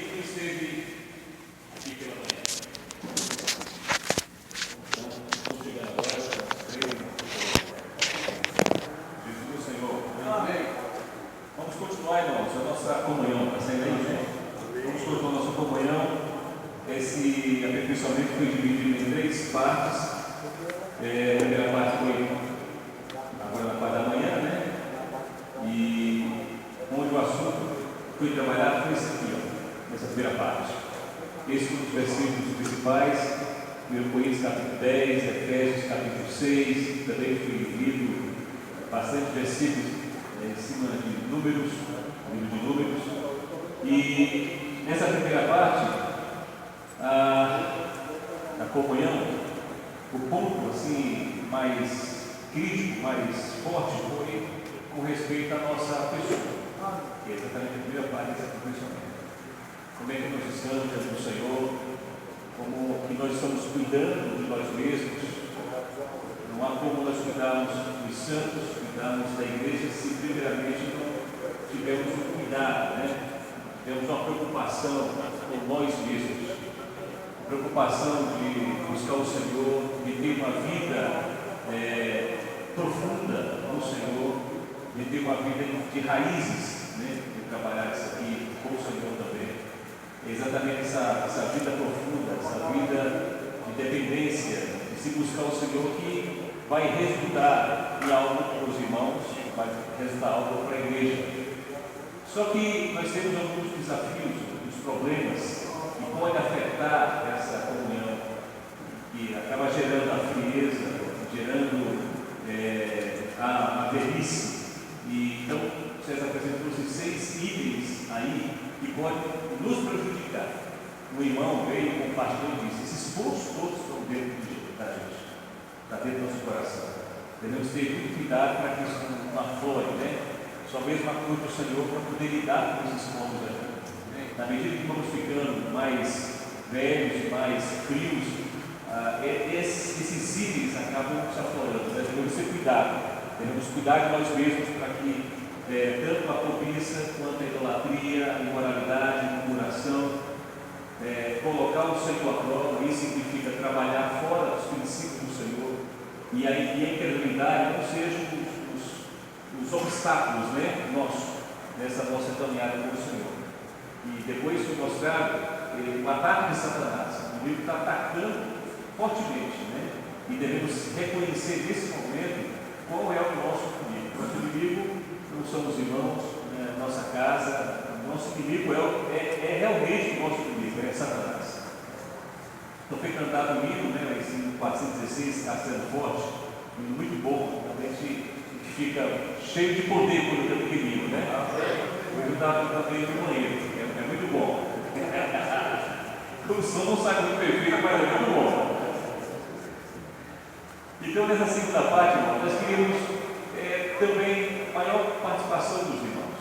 Quem não esteve aqui pela manhã? Então, estamos chegando agora às 3 Jesus, Senhor. Amém. Vamos continuar, irmãos, a nossa comunhão. Está sendo aí, né? Vamos continuar a nossa comunhão. Esse aperfeiçoamento foi dividido em 3 partes. A primeira parte foi agora na parte da manhã, né? E onde o assunto foi trabalhado foi esse aqui, ó, nessa primeira parte. Esses são os versículos principais: 1 Coríntios capítulo 10, Efésios capítulo 6. Também foi lido bastante versículos em cima de números, livro de números. E nessa primeira parte, a comunhão, o ponto assim mais crítico, mais forte foi com respeito à nossa pessoa, que é exatamente a primeira parte desse aperfeiçoamento. Como é que nós estamos diante do Senhor, como que nós estamos cuidando de nós mesmos. Não há como nós cuidarmos dos santos, cuidarmos da igreja, se primeiramente não tivermos um cuidado, né? Temos uma preocupação com nós mesmos, preocupação de buscar o Senhor, de ter uma vida profunda no Senhor, de ter uma vida de raízes, né? De trabalhar isso aqui com o Senhor também. É exatamente essa vida profunda, essa vida de dependência, de se buscar o Senhor, que vai resultar em algo para os irmãos, vai resultar algo para a igreja. Só que nós temos alguns desafios, alguns problemas que podem afetar essa comunhão, que acaba gerando a frieza, gerando a velhice. E então, César apresentou esses 6 itens aí que podem nos prejudicar. O irmão veio com o pastor e disse: esses pontos todos estão dentro da gente, está dentro do nosso coração. Devemos ter muito cuidado para que isso não aflore, né? Só mesmo a cor do Senhor para poder lidar com esses pontos aí. Na medida que vamos ficando mais velhos, mais frios, esses itens acabam se aflorando. Nós devemos ter cuidado. Devemos cuidar de nós mesmos para que tanto a cobiça quanto a idolatria, a imoralidade, a murmuração, colocar o Senhor à prova. Isso significa trabalhar fora dos princípios do Senhor, e a incredulidade não sejam os obstáculos, né, nessa nossa caminhada com o Senhor. E depois foi mostrado o ataque de Satanás. O inimigo está atacando fortemente, né? E devemos reconhecer nesse momento qual é o nosso inimigo. Nosso inimigo não são os irmãos, nossa casa. Nosso inimigo é realmente o nosso inimigo, é Satanás. Então foi cantado um hino, né, esse 416, Castelo Forte, um hino muito bom. A gente fica cheio de poder quando canta aquele hino, né? Hoje eu estava cantando ele no banheiro, é muito bom. O som não sai muito perfeito, mas é muito bom. Então, nessa segunda parte, irmão, nós queremos também maior participação dos irmãos.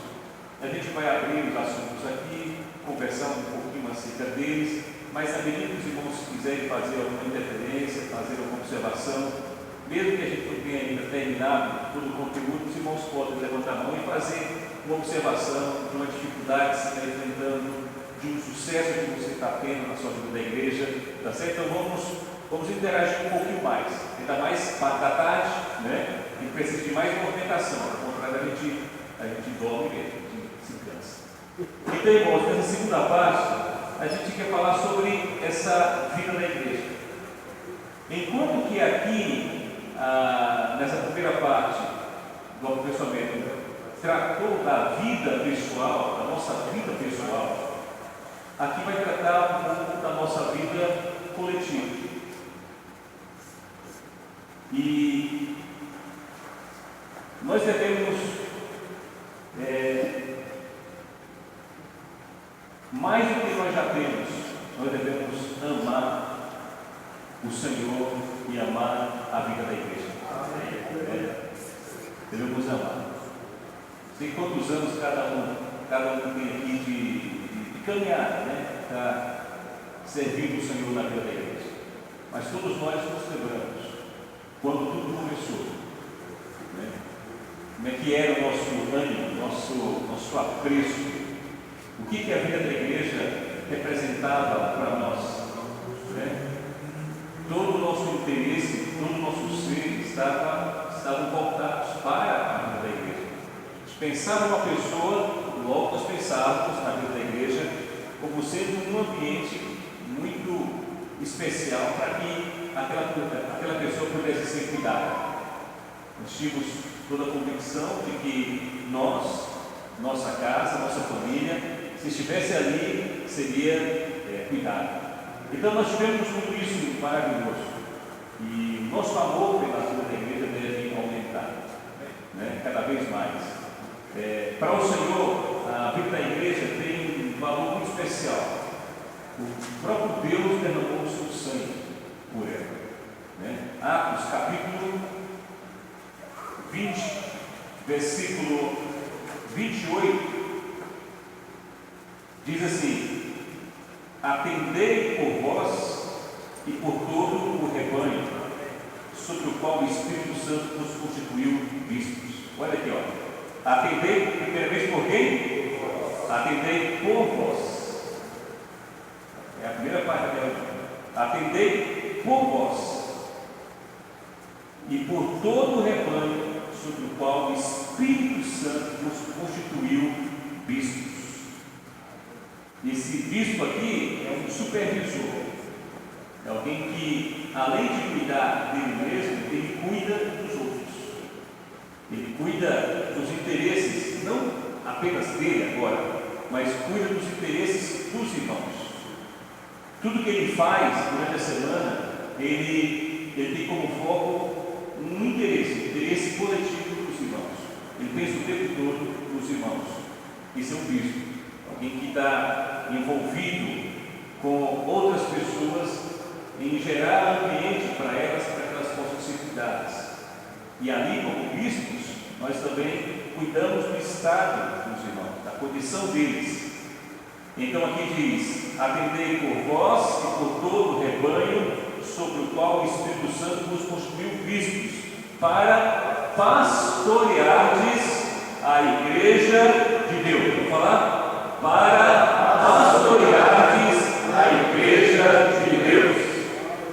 A gente vai abrir os assuntos aqui, conversar um pouquinho acerca deles, mas à medida que os irmãos quiserem fazer alguma interferência, fazer alguma observação, mesmo que a gente não tenha ainda terminado todo o conteúdo, os irmãos podem levantar a mão e fazer uma observação de uma dificuldade que você está enfrentando, de um sucesso que você está tendo na sua vida da igreja, tá certo? Então vamos interagir um pouquinho mais, ainda mais parte da tarde, né? E precisa de mais movimentação, ao contrário, a gente dorme mesmo, a gente se cansa. Então, irmãos, nessa segunda parte, a gente quer falar sobre essa vida da igreja. Enquanto que aqui, nessa primeira parte do aperfeiçoamento, tratou da vida pessoal, da nossa vida pessoal, aqui vai tratar um pouco da nossa vida coletiva. E nós devemos, mais do que nós já temos, nós devemos amar o Senhor e amar a vida da igreja. Devemos amar. Sei quantos anos cada um tem aqui de caminhada, né? Para servir o Senhor na vida da igreja. Mas todos nós nos lembramos quando tudo começou, né? Como é que era o nosso ânimo, nosso apreço, o que a vida da igreja representava para nós, né? Todo o nosso interesse, todo o nosso ser estavam voltados para a vida da igreja. Pensar numa pessoa, logo nós pensávamos na vida da igreja como sendo um ambiente muito especial para que aquela pessoa pudesse ser cuidada. Nós tínhamos toda a convicção de que nós, nossa casa, nossa família, se estivesse ali, seria cuidado. Então nós tivemos tudo isso maravilhoso. E nosso amor pela vida da igreja deve aumentar, né? Cada vez mais. Para o Senhor, a vida da igreja tem um valor muito especial. O próprio Deus derramou o seu sangue por ela, né? Atos capítulo 20, versículo 28, diz assim: atendei por vós e por todo o rebanho, sobre o qual o Espírito Santo nos constituiu vistos. Olha aqui, ó. Atendei, primeira vez por quem? Atendei por vós. É a primeira parte dela. Atendei por vós e por todo o rebanho, sobre o qual o Espírito Santo nos constituiu bispos. Esse bispo aqui é um supervisor, é alguém que, além de cuidar dele mesmo, ele cuida dos outros, ele cuida dos interesses, não apenas dele agora, mas cuida dos interesses dos irmãos. Tudo que ele faz durante a semana, ele tem como foco um interesse coletivo dos irmãos. Ele pensa o tempo todo nos irmãos. Esse é um bispo, alguém que está envolvido com outras pessoas em gerar ambiente para elas possam ser cuidadas. E ali, como bispos, nós também cuidamos do estado dos irmãos, da condição deles. Então aqui diz: atendei por vós e por todo o rebanho, sobre o qual o Espírito Santo nos constituiu bispos, para pastoreardes a igreja de Deus. Vamos falar? Para pastoreardes a igreja de Deus,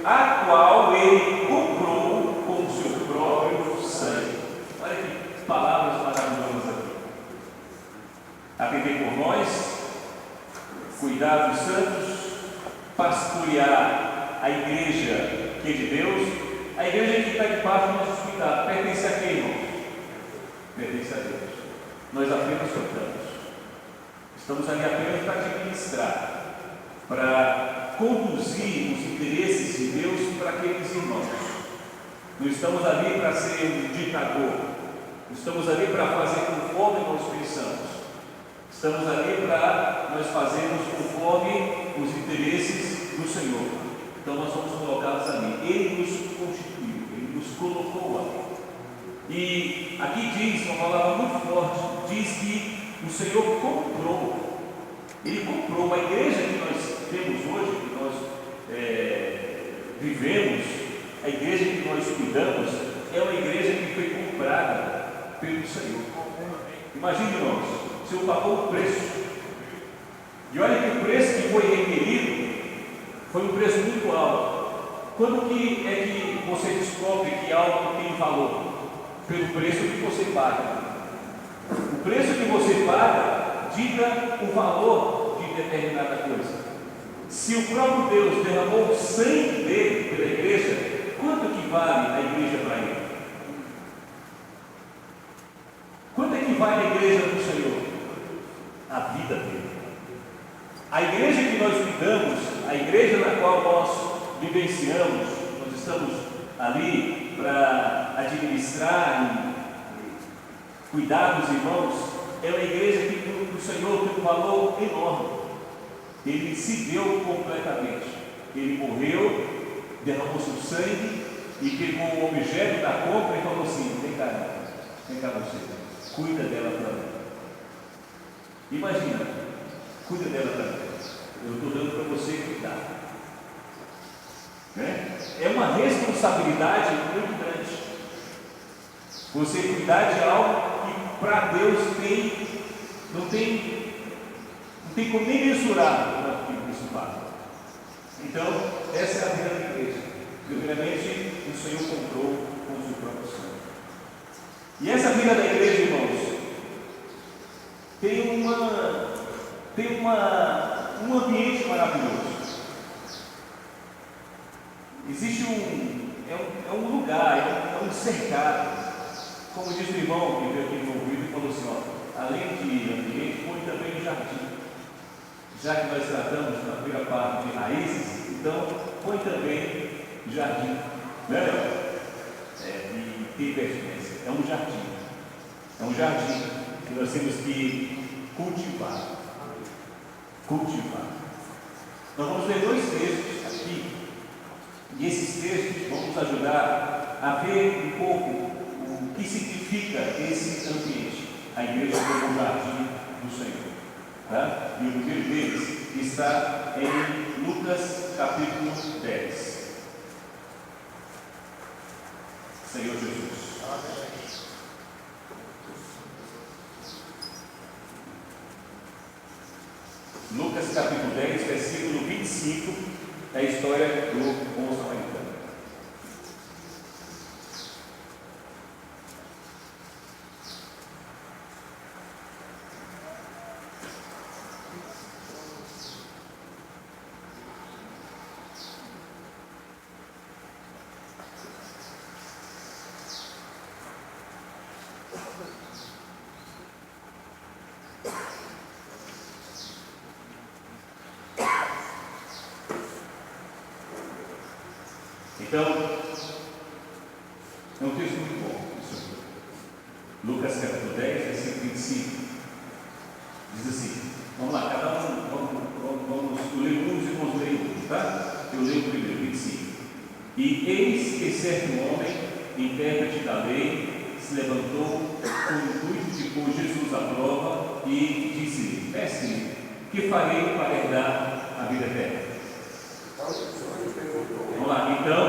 a qual ele comprou com o seu próprio sangue. Olha que palavras maravilhosas aqui. Atender por nós, cuidar dos santos, pastorear a igreja que é de Deus. A igreja que está debaixo dos nossos cuidados pertence a quem, irmãos? Pertence a Deus. Nós apenas tocamos. Estamos ali apenas para administrar, para conduzir os interesses de Deus para aqueles irmãos. Não estamos ali para ser um ditador. Não estamos ali para fazer conforme nós pensamos. Estamos ali para nós fazermos conforme os interesses do Senhor. Então nós somos colocados ali. Ele nos constituiu, Ele nos colocou ali. E aqui diz uma palavra muito forte, diz que o Senhor comprou. Ele comprou a igreja que nós temos hoje, que nós vivemos, a igreja que nós cuidamos, é uma igreja que foi comprada pelo Senhor. Imagine, irmãos, o Senhor pagou o preço. E olha que o preço que foi requerido foi um preço muito alto. Quando que é que você descobre que algo tem valor? Pelo preço que você paga. O preço que você paga dita o valor de determinada coisa. Se o próprio Deus derramou o sangue dele pela igreja, quanto que vale a igreja para ele? Quanto é que vale a igreja do Senhor? A vida dele. A igreja que nós cuidamos, a igreja na qual nós vivenciamos, nós estamos ali para administrar e cuidar dos irmãos, é uma igreja que o Senhor tem um valor enorme. Ele se deu completamente. Ele morreu, derramou seu sangue e pegou o objeto da compra e falou assim: vem cá você, cuida dela para mim. Imagina, cuida dela para mim. Eu estou dando para você cuidar. É uma responsabilidade muito grande. Você cuidar de algo que para Deus não tem tem como nem mensurar aquilo que isso vale. Então, essa é a vida da igreja. Primeiramente, o Senhor comprou com o seu próprio sangue. E essa vida da igreja, irmãos, tem um ambiente maravilhoso. Existe um lugar, é um cercado. Como disse o irmão que veio aqui envolvido e falou assim, ó, além de ambiente, põe também um jardim. Já que nós tratamos na primeira parte de raízes, então põe também jardim. Né? E tem pertinência. É um jardim. É um jardim que nós temos que cultivar. Cultivar. Nós vamos ler 2 textos aqui. E esses textos vão nos ajudar a ver um pouco o que significa esse ambiente. A igreja como o jardim do Senhor. Tá? E o primeiro deles está em Lucas capítulo 10. Senhor Jesus. Amém. Lucas capítulo 10, versículo 25, é a história do bom samaritano. Então, é um texto muito bom. Lucas capítulo 10, versículo 25. Diz assim, vamos lá, cada um, vamos ler uns e vamos ler outros, tá? Eu leio o primeiro, 25. E eis que certo homem, intérprete da lei, se levantou com o intuito de pôr Jesus à prova e disse-lhe, mestre, que farei para herdar a vida eterna? Vamos lá, então,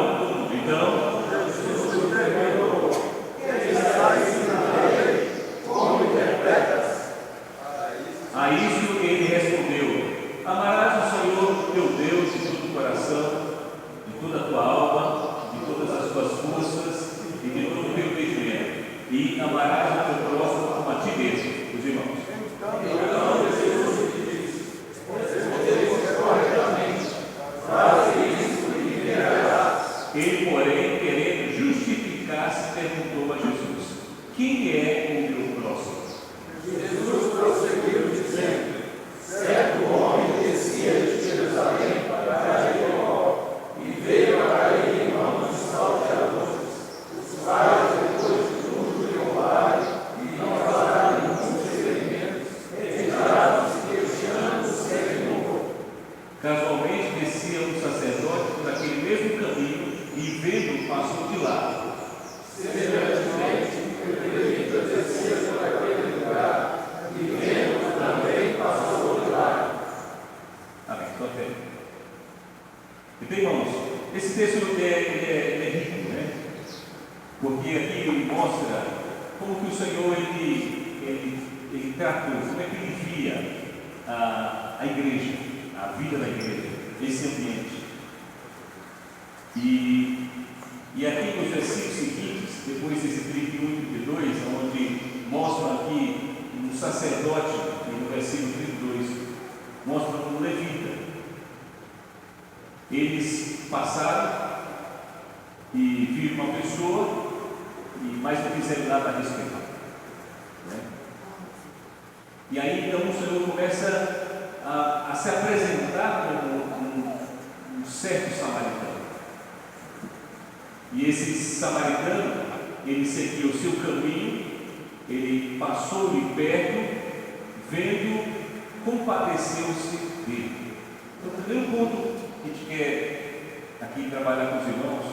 Jesus lhe perguntou, que está escrito na lei, como interpretas? A isso ele respondeu, amarás o Senhor teu Deus de todo o coração, de toda a tua alma, de todas as tuas forças e de todo o teu entendimento, e amarás o teu próximo como a ti mesmo. Os irmãos. Então Jesus lhe disse, respondeis corretamente, faze isso e viverás. Ele, porém, querendo justificar-se, perguntou a Jesus, quem é o meu próximo? Jesus prosseguiu dizendo, certo homem descia de Jerusalém para Jericó, e veio a cair em mãos de salteadores, os quais, depois de tudo lhe roubarem e não farem muitos experimentos, retiraram-se queixando sem louvor. Casualmente descia um sacerdote por aquele mesmo caminho e vendo passou de lado. Semelhantemente, o levita descia por aquele lugar e vendo também passou de lado. Amém. Estou até. Então, irmãos, esse texto é rico, né? Porque aqui ele mostra como que o Senhor ele tratou, como é que ele via a igreja, a vida da igreja, esse ambiente. E aqui nos versículos seguintes, depois desse 31 e 32, onde mostram aqui um sacerdote, no versículo 32, mostra um levita. Eles passaram e viram uma pessoa, mas não fizeram nada a respeito. Né? E aí então o Senhor começa a se apresentar como um certo samaritano. E esse samaritano, ele seguiu o seu caminho, ele passou-lhe perto, vendo, compadeceu-se dele. Então, o primeiro ponto que a gente quer aqui trabalhar com os irmãos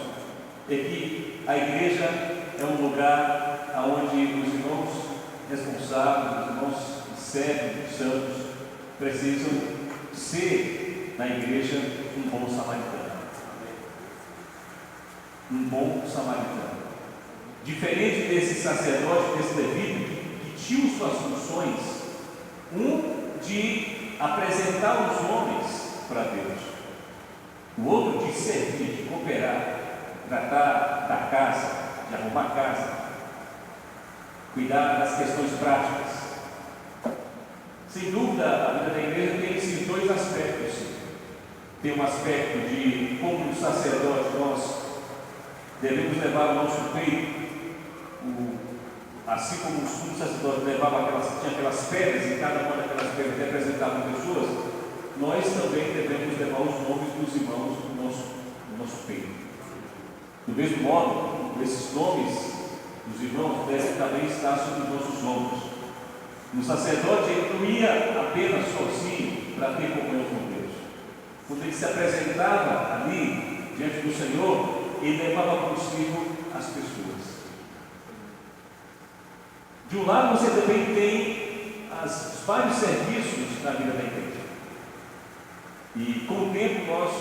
é que a igreja é um lugar onde os irmãos responsáveis, os irmãos servos, santos, precisam ser na igreja um bom samaritano. Um bom samaritano. Diferente desse sacerdote, desse levita, que tinha suas funções, um de apresentar os homens para Deus, o outro de servir, de cooperar, tratar da casa, de arrumar a casa, cuidar das questões práticas. Sem dúvida, a vida da igreja tem esses dois aspectos. Tem um aspecto de como um sacerdote nós devemos levar o nosso peito, assim como o sumo sacerdote levava tinha aquelas pedras, e cada uma daquelas pedras representava pessoas, nós também devemos levar os nomes dos irmãos no nosso peito. Do mesmo modo, esses nomes dos irmãos devem também estar sobre os nossos ombros. O sacerdote ele não ia apenas sozinho para ter comunhão com Deus. Quando ele se apresentava ali diante do Senhor, ele levava consigo as pessoas. De um lado você também tem os vários serviços na vida da igreja. E com o tempo nós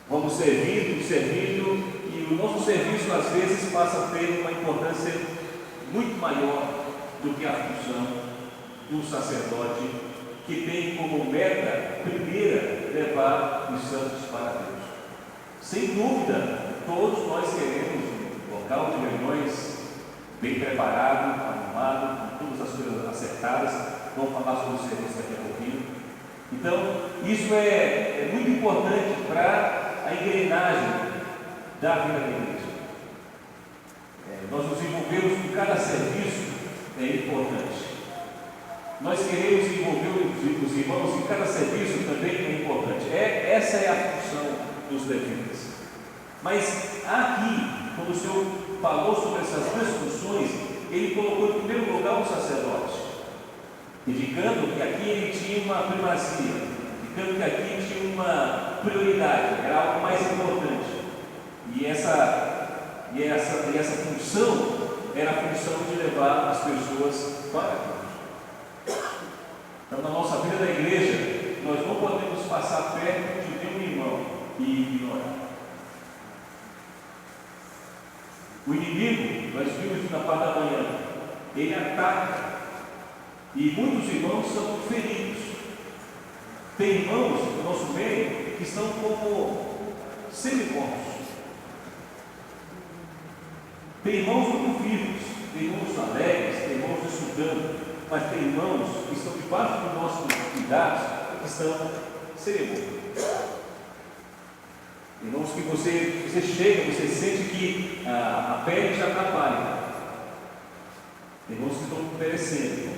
vamos servindo, e o nosso serviço às vezes passa a ter uma importância muito maior do que a função do sacerdote, que tem como meta primeira levar os santos para Deus. Sem dúvida, todos nós queremos um local de reuniões bem preparado, arrumado, com todas as coisas acertadas. Vamos falar sobre o serviço daqui a pouquinho. Então, isso é muito importante para a engrenagem da vida da igreja. Nós nos envolvemos com cada serviço, é importante. Nós queremos envolver os irmãos em cada serviço, também é importante. Essa é a função dos levitas. Mas aqui, quando o Senhor falou sobre essas duas funções, ele colocou em primeiro lugar o sacerdote, indicando que aqui ele tinha uma primazia, indicando que aqui tinha uma prioridade, era algo mais importante. E essa função era a função de levar as pessoas para Deus. Então, na nossa vida da igreja, nós não podemos passar perto de nenhum irmão e ignorar. O inimigo, nós vimos na parte da manhã, ele ataca, e muitos irmãos são feridos. Tem irmãos no nosso meio que estão como semi-mortos. Tem irmãos muito vivos, tem irmãos alegres, tem irmãos estudando, mas tem irmãos que estão debaixo do nosso cuidado, que estão semi-mortos. Irmãos que você chega, você sente que a pele já está pálida. Irmãos que estão perecendo,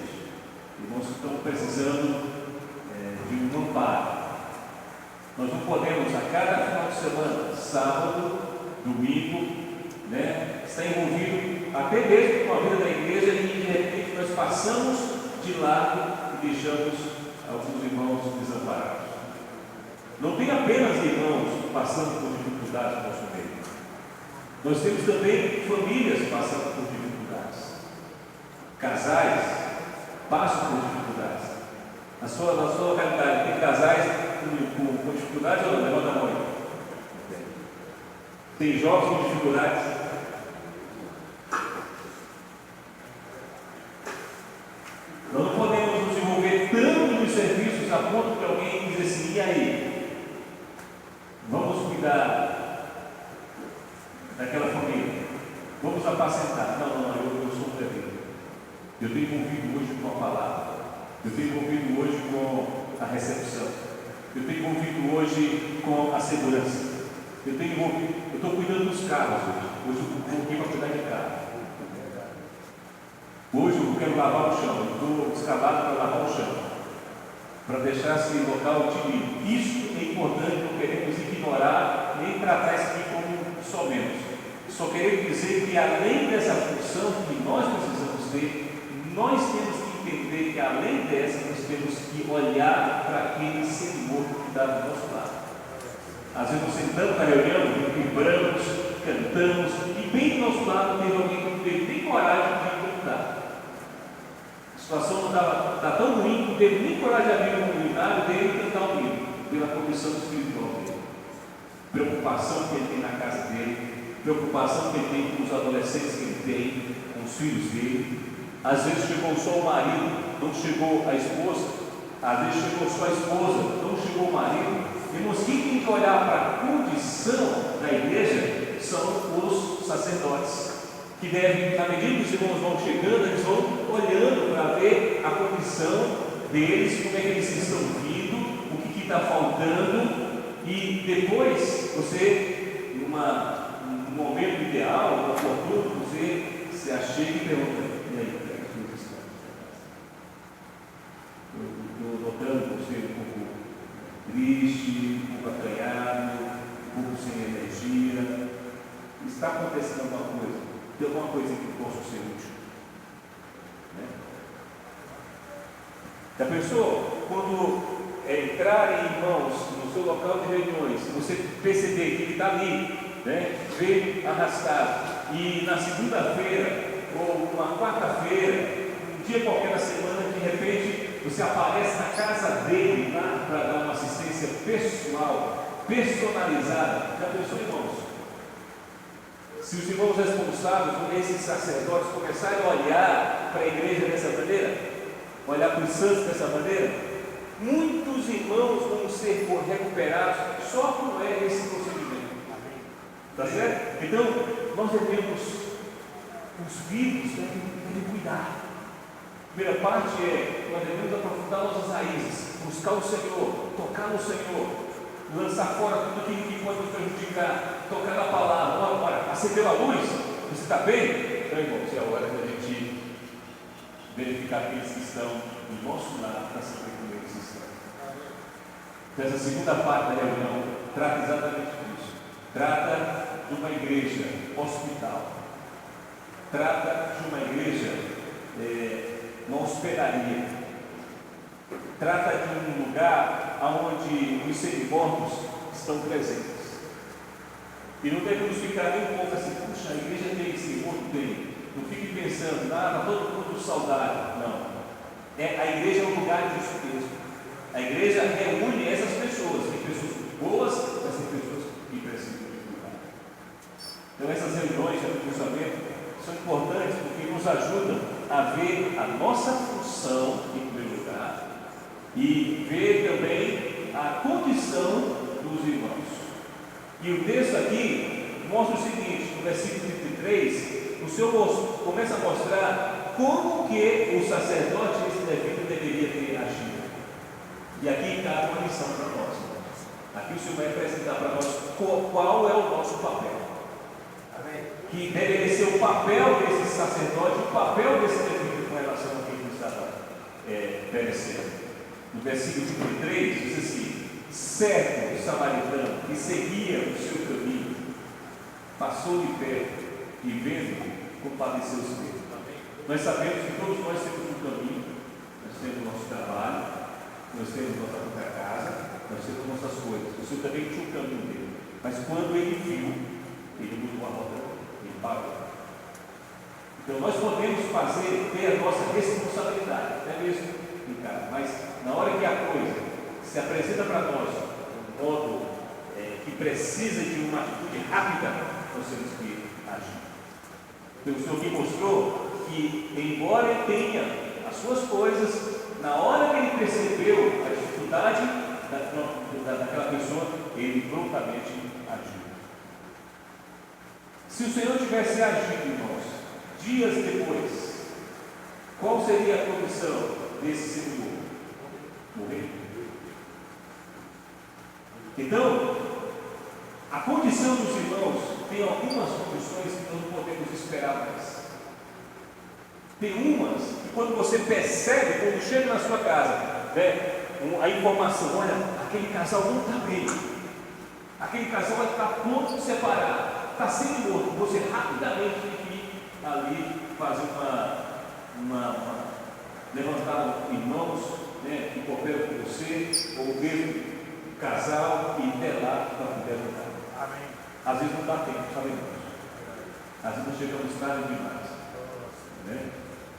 irmãos que estão precisando de um amparo. Nós não podemos, a cada final de semana, sábado, domingo, estar envolvido até mesmo com a vida da igreja, e de repente nós passamos de lado e deixamos alguns irmãos desamparados. Não tem apenas irmãos passando por dificuldades no nosso meio. Nós temos também famílias passando por dificuldades. Casais passam por dificuldades. Na sua realidade, tem casais com dificuldades ou não? Levanta a mão. Tem jovens com dificuldades. Nós não podemos nos envolver tanto nos serviços a ponto que alguém diz assim: e aí? Vamos cuidar daquela família, vamos apacentar. Não, eu sou terrível. Eu tenho envolvido hoje com a palavra, eu tenho envolvido hoje com a recepção, eu tenho envolvido hoje com a segurança, eu estou cuidando dos carros hoje eu vou aqui para cuidar de carro. Hoje eu quero lavar o chão, eu estou escalado para lavar o chão, para deixar esse local de limpo. Isso é importante, não queremos ignorar nem tratar isso aqui como só menos. Só queremos dizer que além dessa função que nós precisamos ter, nós temos que entender que além dessa, nós temos que olhar para aquele ser morto que está do nosso lado. Às vezes nós sentamos na reunião, vibramos, cantamos, e bem do nosso lado tem alguém que tem coragem de cantar. A situação está tão ruim que não teve nem coragem de abrir um comunitário dele e cantar um livro, pela condição espiritual dele. Preocupação que ele tem na casa dele, preocupação que ele tem com os adolescentes que ele tem, com os filhos dele. Às vezes chegou só o marido, não chegou a esposa, às vezes chegou sua esposa, não chegou o marido. Irmãos, quem tem que olhar para a condição da igreja são os sacerdotes, que devem, na medida que os irmãos vão chegando, eles vão olhando para ver a condição deles, como é que eles estão vindo, o que está faltando, e depois você, num momento ideal, oportuno, você se achega e pergunta: e aí, como é que as coisas estão? Estou notando você um pouco triste, um pouco acanhado, um pouco sem energia. Está acontecendo alguma coisa? Tem alguma coisa que possa ser útil? Né? Já pensou? Quando entrarem irmãos no seu local de reuniões, você perceber que ele está ali, né? Veio arrastado, e na segunda-feira ou uma quarta-feira, um dia qualquer da semana, de repente você aparece na casa dele lá para dar uma assistência pessoal, personalizada. Já pensou, irmãos? Se os irmãos responsáveis, por esses sacerdotes, começarem a olhar para a igreja dessa maneira, olhar para os santos dessa maneira, muitos irmãos vão ser recuperados só por esse procedimento. Está certo? Então, nós devemos, os vivos devem cuidar. A primeira parte é: nós devemos aprofundar nossas raízes, buscar o Senhor, tocar no Senhor, lançar fora tudo aquilo que pode nos prejudicar, tocar na palavra. Ora, acendeu a luz, você está bem? Então, irmãos, é a hora da gente verificar aqueles que estão do nosso lado para saber como eles estão. Então, essa segunda parte da reunião trata exatamente disso. Trata de uma igreja hospital, trata de uma igreja, uma hospedaria, trata de um lugar onde os semimortos estão presentes. E não devemos ficar nem um pouco assim: puxa, a igreja tem esse morto? Tem. Não fique pensando: está todo mundo saudável. Não. A igreja é um lugar disso mesmo. A igreja reúne essas pessoas. Tem pessoas boas, mas tem pessoas que precisam de cuidado. Então, essas reuniões de aperfeiçoamento são importantes porque nos ajudam a ver a nossa função, em primeiro lugar, e ver também a condição dos irmãos. E o texto aqui mostra o seguinte: no versículo 33, o Senhor começa a mostrar como que o sacerdote esse levita deveria ter agido. E aqui está uma lição para nós. Aqui o Senhor vai apresentar para nós qual é o nosso papel. Amém? Que deveria ser o papel desse sacerdote, o papel desse levita com relação ao que ele estava perecendo. No versículo 33 diz assim: certo samaritano que seguia o seu caminho passou de perto e, vendo, compadeceu-se dele. Nós sabemos que todos nós temos um caminho, nós temos o nosso trabalho, nós temos nossa própria casa, nós temos nossas coisas. O Senhor também tinha o caminho dele, mas quando ele viu, ele mudou a rota, ele parou. Então nós podemos ter a nossa responsabilidade, até mesmo em casa, mas na hora que a coisa se apresenta para nós de um modo que precisa de uma atitude rápida, nós temos que agir. Então, o Senhor me mostrou que, embora ele tenha as suas coisas, na hora que ele percebeu a dificuldade daquela pessoa, ele prontamente agiu. Se o Senhor tivesse agido, irmãos, dias depois, qual seria a condição desse Senhor? Morrer. Então, a condição dos irmãos tem algumas condições que nós não podemos esperar mais. Tem umas que, quando você percebe, quando chega na sua casa, a informação: olha, aquele casal não está bem, aquele casal está pronto para separar, está sendo morto. Você rapidamente tem que ir ali fazer levantar irmãos, que cooperam com você, ou mesmo casal, e velar para poder ajudar. Amém. Às vezes não dá tempo, sabe, irmãos? Às vezes não chegamos tarde demais.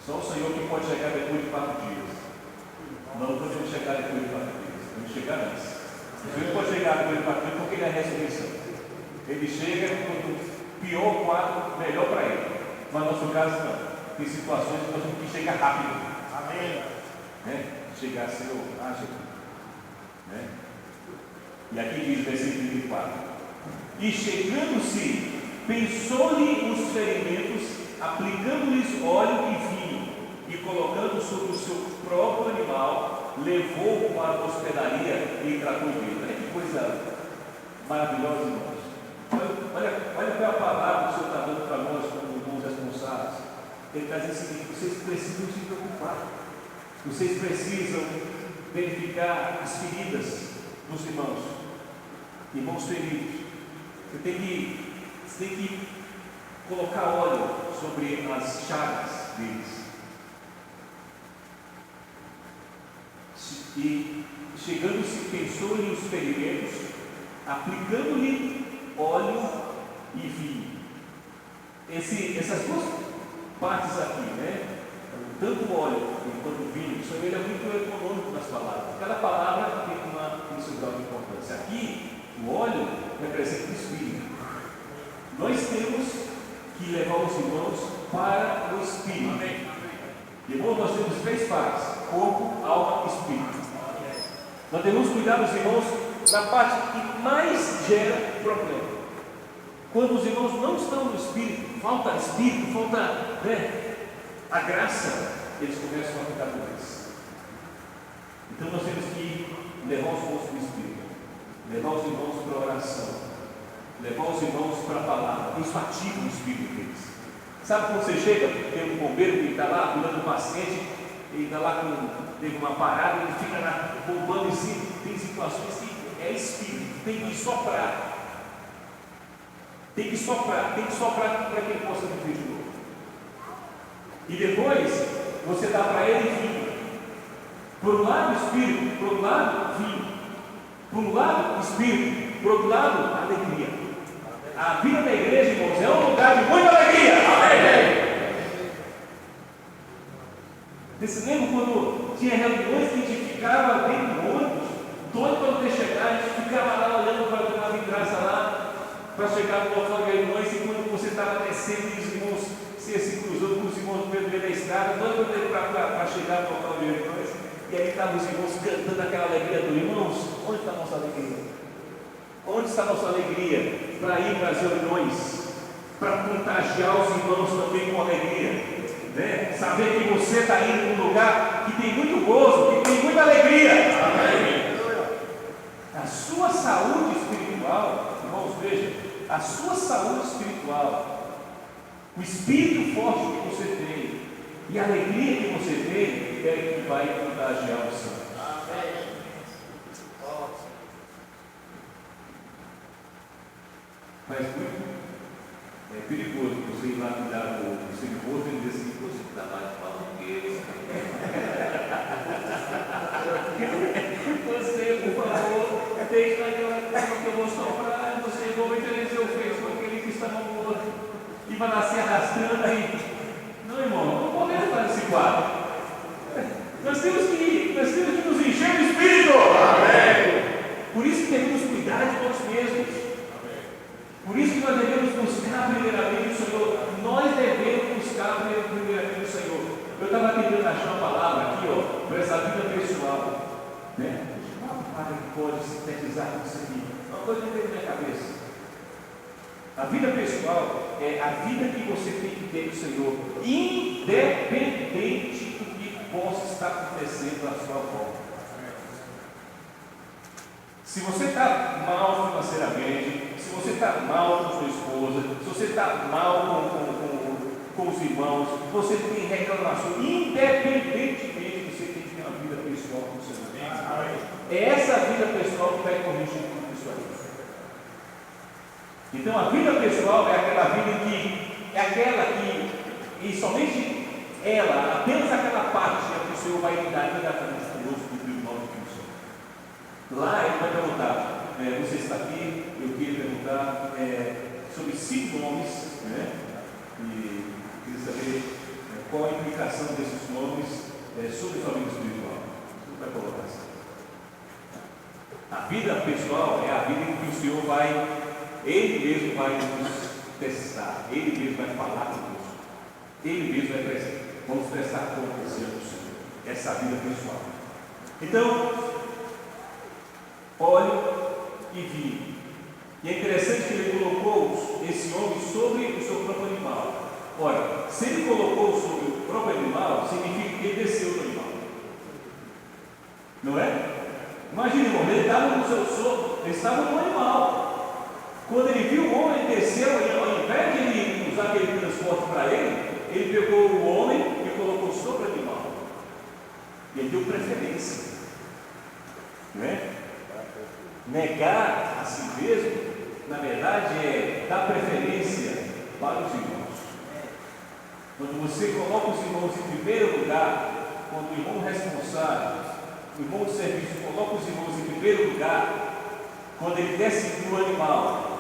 Só o Senhor que pode chegar depois de 4 dias. Nós não podemos chegar depois de 4 dias, temos que chegar antes. O Senhor pode chegar depois de 4 dias porque ele é a ressurreição. Ele chega quando pior o quadro, melhor para ele. Mas no nosso caso não. Tem situações que nós temos que chegar rápido. Amém. chegar a ser ágil. Né? E aqui diz, versículo 34: e chegando-se, pensou-lhe os ferimentos, aplicando-lhes óleo e vinho, e colocando sobre o seu próprio animal, levou-o para a hospedaria e tratou dele. Olha que coisa maravilhosa, irmãos. Olha qual é a palavra que o Senhor está dando para nós como irmãos responsáveis. Ele está dizendo o seguinte: vocês precisam se preocupar, vocês precisam verificar as feridas dos irmãos feridos. Você tem que colocar óleo sobre as chagas deles. E chegando-se, pensou-lhe os ferimentos, aplicando-lhe óleo e vinho. Essas duas partes aqui, né? Tanto óleo quanto vinho, isso ele é muito econômico nas palavras. Cada palavra tem seu grau de importância. Aqui, o óleo representa o Espírito. Nós temos que levar os irmãos para o Espírito. Amém. Irmãos, nós temos 3 partes: corpo, alma e espírito. Nós devemos cuidar dos irmãos na parte que mais gera problema. Quando os irmãos não estão no Espírito, falta a graça, eles começam a ficar doentes. Então nós temos que levar os irmãos para o Espírito, levar os irmãos para a oração, levar os irmãos para a palavra. Isso ativa o Espírito deles. Sabe quando você chega, tem um bombeiro que está lá cuidando do paciente, ele está lá teve uma parada, ele fica lá bombando em cima. Tem situações que é Espírito, tem que soprar. Tem que soprar para que ele possa viver de novo. E depois, você dá para ele vinho. Por um lado, Espírito, por um lado, vinho. Por um lado, Espírito, por outro lado, alegria. A vida da igreja, irmãos, é um lugar de muita alegria. Amém. Você se lembra quando tinha reuniões que a gente ficava dentro do ônibus, doido para poder chegar, a gente ficava lá olhando para uma vidraça lá, para chegar no local de reuniões, e quando você estava descendo e os irmãos se cruzando com os irmãos no meio da estrada, doido para chegar no local de reuniões, e aí estavam os irmãos cantando aquela alegria do irmãos. Onde está a nossa alegria? Onde está a nossa alegria para ir para as reuniões, para contagiar os irmãos também com alegria, né? Saber que você está indo para um lugar que tem muito gozo, que tem muita alegria. Amém. A sua saúde espiritual, irmãos, veja, a sua saúde espiritual, o espírito forte que você tem e a alegria que você tem é que vai contagiar os santos. Amém. Mas muito perigoso você ir lá cuidar do seu irmão e dizer assim: você está mais mal do que ele. Você, por favor, deixa aquela coisa que eu vou soprar, você vou entender o fez com aquele que estava morto e vai lá se arrastando aí. Não, irmão, não podemos estar nesse quadro. Nós temos que nos encher do Espírito. Amém. Por isso que devemos cuidar de nós mesmos. Por isso que nós devemos buscar primeiramente o Senhor. Nós devemos buscar primeiramente o Senhor. Eu estava tentando achar uma palavra aqui, para essa vida pessoal, né? Uma palavra que pode sintetizar com isso aqui. Uma coisa que veio na minha cabeça. A vida pessoal é a vida que você tem que ter do Senhor, independente do que possa estar acontecendo à sua volta. Se você está mal financeiramente, se você está mal com sua esposa, se você está mal com os irmãos, você tem reclamação, independentemente, você tem que ter uma vida pessoal com o Senhor. É essa vida pessoal que vai corrigir tudo isso aí. Então a vida pessoal é aquela vida e somente ela, apenas aquela parte que o Senhor vai lidar diretamente conosco do Tribunal de Cristo. Lá ele vai perguntar, você está aqui, eu queria perguntar sobre 5 nomes, né? E queria saber qual a implicação desses nomes sobre a sua vida espiritual. Você vai colocar assim. A vida pessoal é a vida em que o Senhor Ele mesmo vai nos testar, Ele mesmo vai falar conosco, Ele mesmo vai vamos prestar conta desse Senhor. Essa vida pessoal. Então, olhe e vi. E é interessante que ele colocou esse homem sobre o seu próprio animal. Ora, se ele colocou sobre o próprio animal, significa que ele desceu do animal. Não é? Imagine, irmão, ele estava no seu sopro, ele estava no animal. Quando ele viu o homem, ele desceu, ao invés de ele usar aquele transporte para ele pegou o homem e colocou sobre o animal. E ele deu preferência. Não é? Negar a si mesmo, na verdade, é dar preferência para os irmãos. Quando você coloca os irmãos em primeiro lugar, quando o irmão responsável, o irmão de serviço coloca os irmãos em primeiro lugar, quando ele desce do animal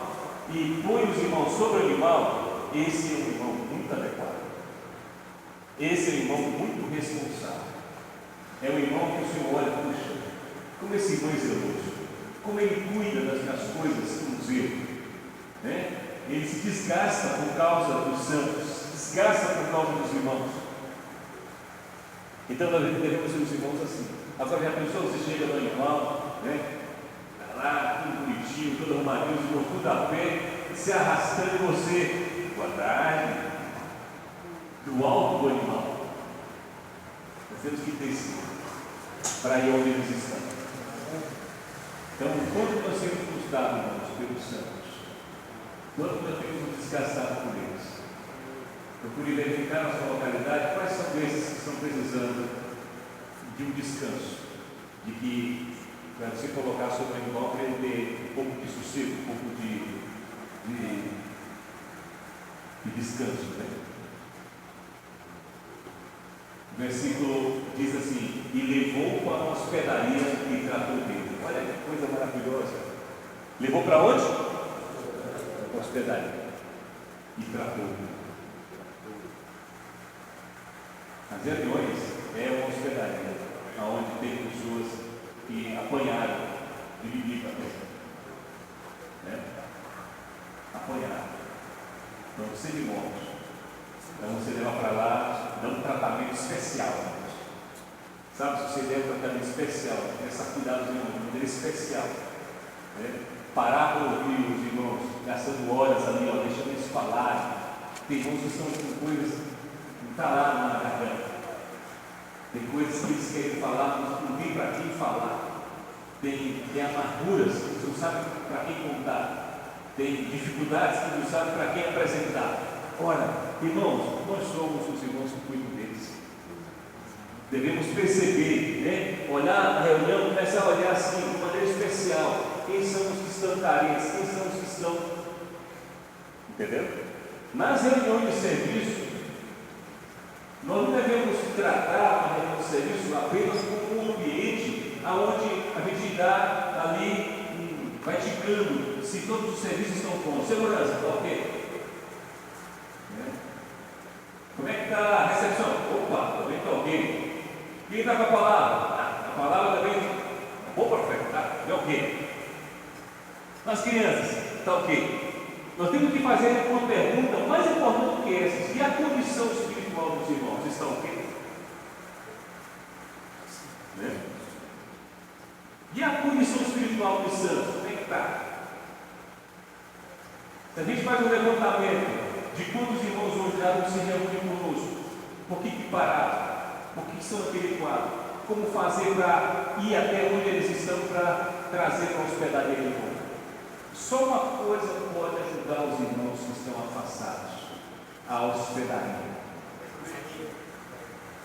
e põe os irmãos sobre o animal, esse é um irmão muito adequado. Esse é um irmão muito responsável. É um irmão que o Senhor olha, puxa, como esse irmão é zeloso, como ele cuida das minhas coisas como zelo, né? Ele se desgasta por causa dos santos, desgasta por causa dos irmãos. Então nós devemos ser os irmãos assim. Agora já pensou, você chega no animal, né? Está lá, tudo bonitinho, todo arrumadinho, os irmãos tudo a pé, se arrastando e você, boa tarde, do alto do animal. Nós temos que descer para ir onde eles estão. Então, quanto nós temos custado, irmãos, pelos santos? Quanto nós temos nos desgastado por eles? Procure verificar na sua localidade quais são esses que estão precisando de um descanso, de que, para você colocar sobre o animal, para ele ter um pouco de sossego, um pouco de descanso, né? O versículo diz assim: e levou para uma hospedaria e tratou dele. Olha que coisa maravilhosa. Levou para onde? Para a hospedaria e tratou dele. As reuniões é uma hospedaria onde tem pessoas que apanharam de bebida mesmo, né? Apanharam, então você de morte. Então você leva para lá, dá um tratamento especial. Sabe, se você der um tratamento especial, começar a cuidar dos irmãos de maneira especial, né? Parar para ouvir os irmãos, gastando horas ali, ó, deixando eles falarem. Tem irmãos que estão com coisas entaladas na garganta. Tem coisas que eles querem falar, mas não tem para quem falar. Tem amarguras que você não sabe para quem contar. Tem dificuldades que você não sabe para quem apresentar. Ora, irmãos, nós somos os irmãos que cuidam deles. Devemos perceber, né? Olhar na reunião, começar a olhar assim, de maneira especial. Quem são os que estão carentes? Quem são os que estão. Entendeu? Nas reuniões de serviço, nós não devemos tratar a reunião de serviço apenas como um ambiente onde a gente dá ali, vai ticando se todos os serviços estão prontos. Segurança, está ok? Como é que está a recepção? Opa, também está ok. Quem está com a palavra? A palavra também bom, perfeito, tá? É ok. Nas crianças, está ok. Nós temos que fazer uma pergunta mais importante que essa: e a condição espiritual dos irmãos está ok? Né? E a condição espiritual dos santos, como é que está? Se a gente faz um levantamento de quantos irmãos hoje já se reúnem conosco, por que pararam? Por que estão naquele quadro? Como fazer para ir até onde eles estão para trazer para a hospedaria de novo? Só uma coisa pode ajudar os irmãos que estão afastados: a hospedaria,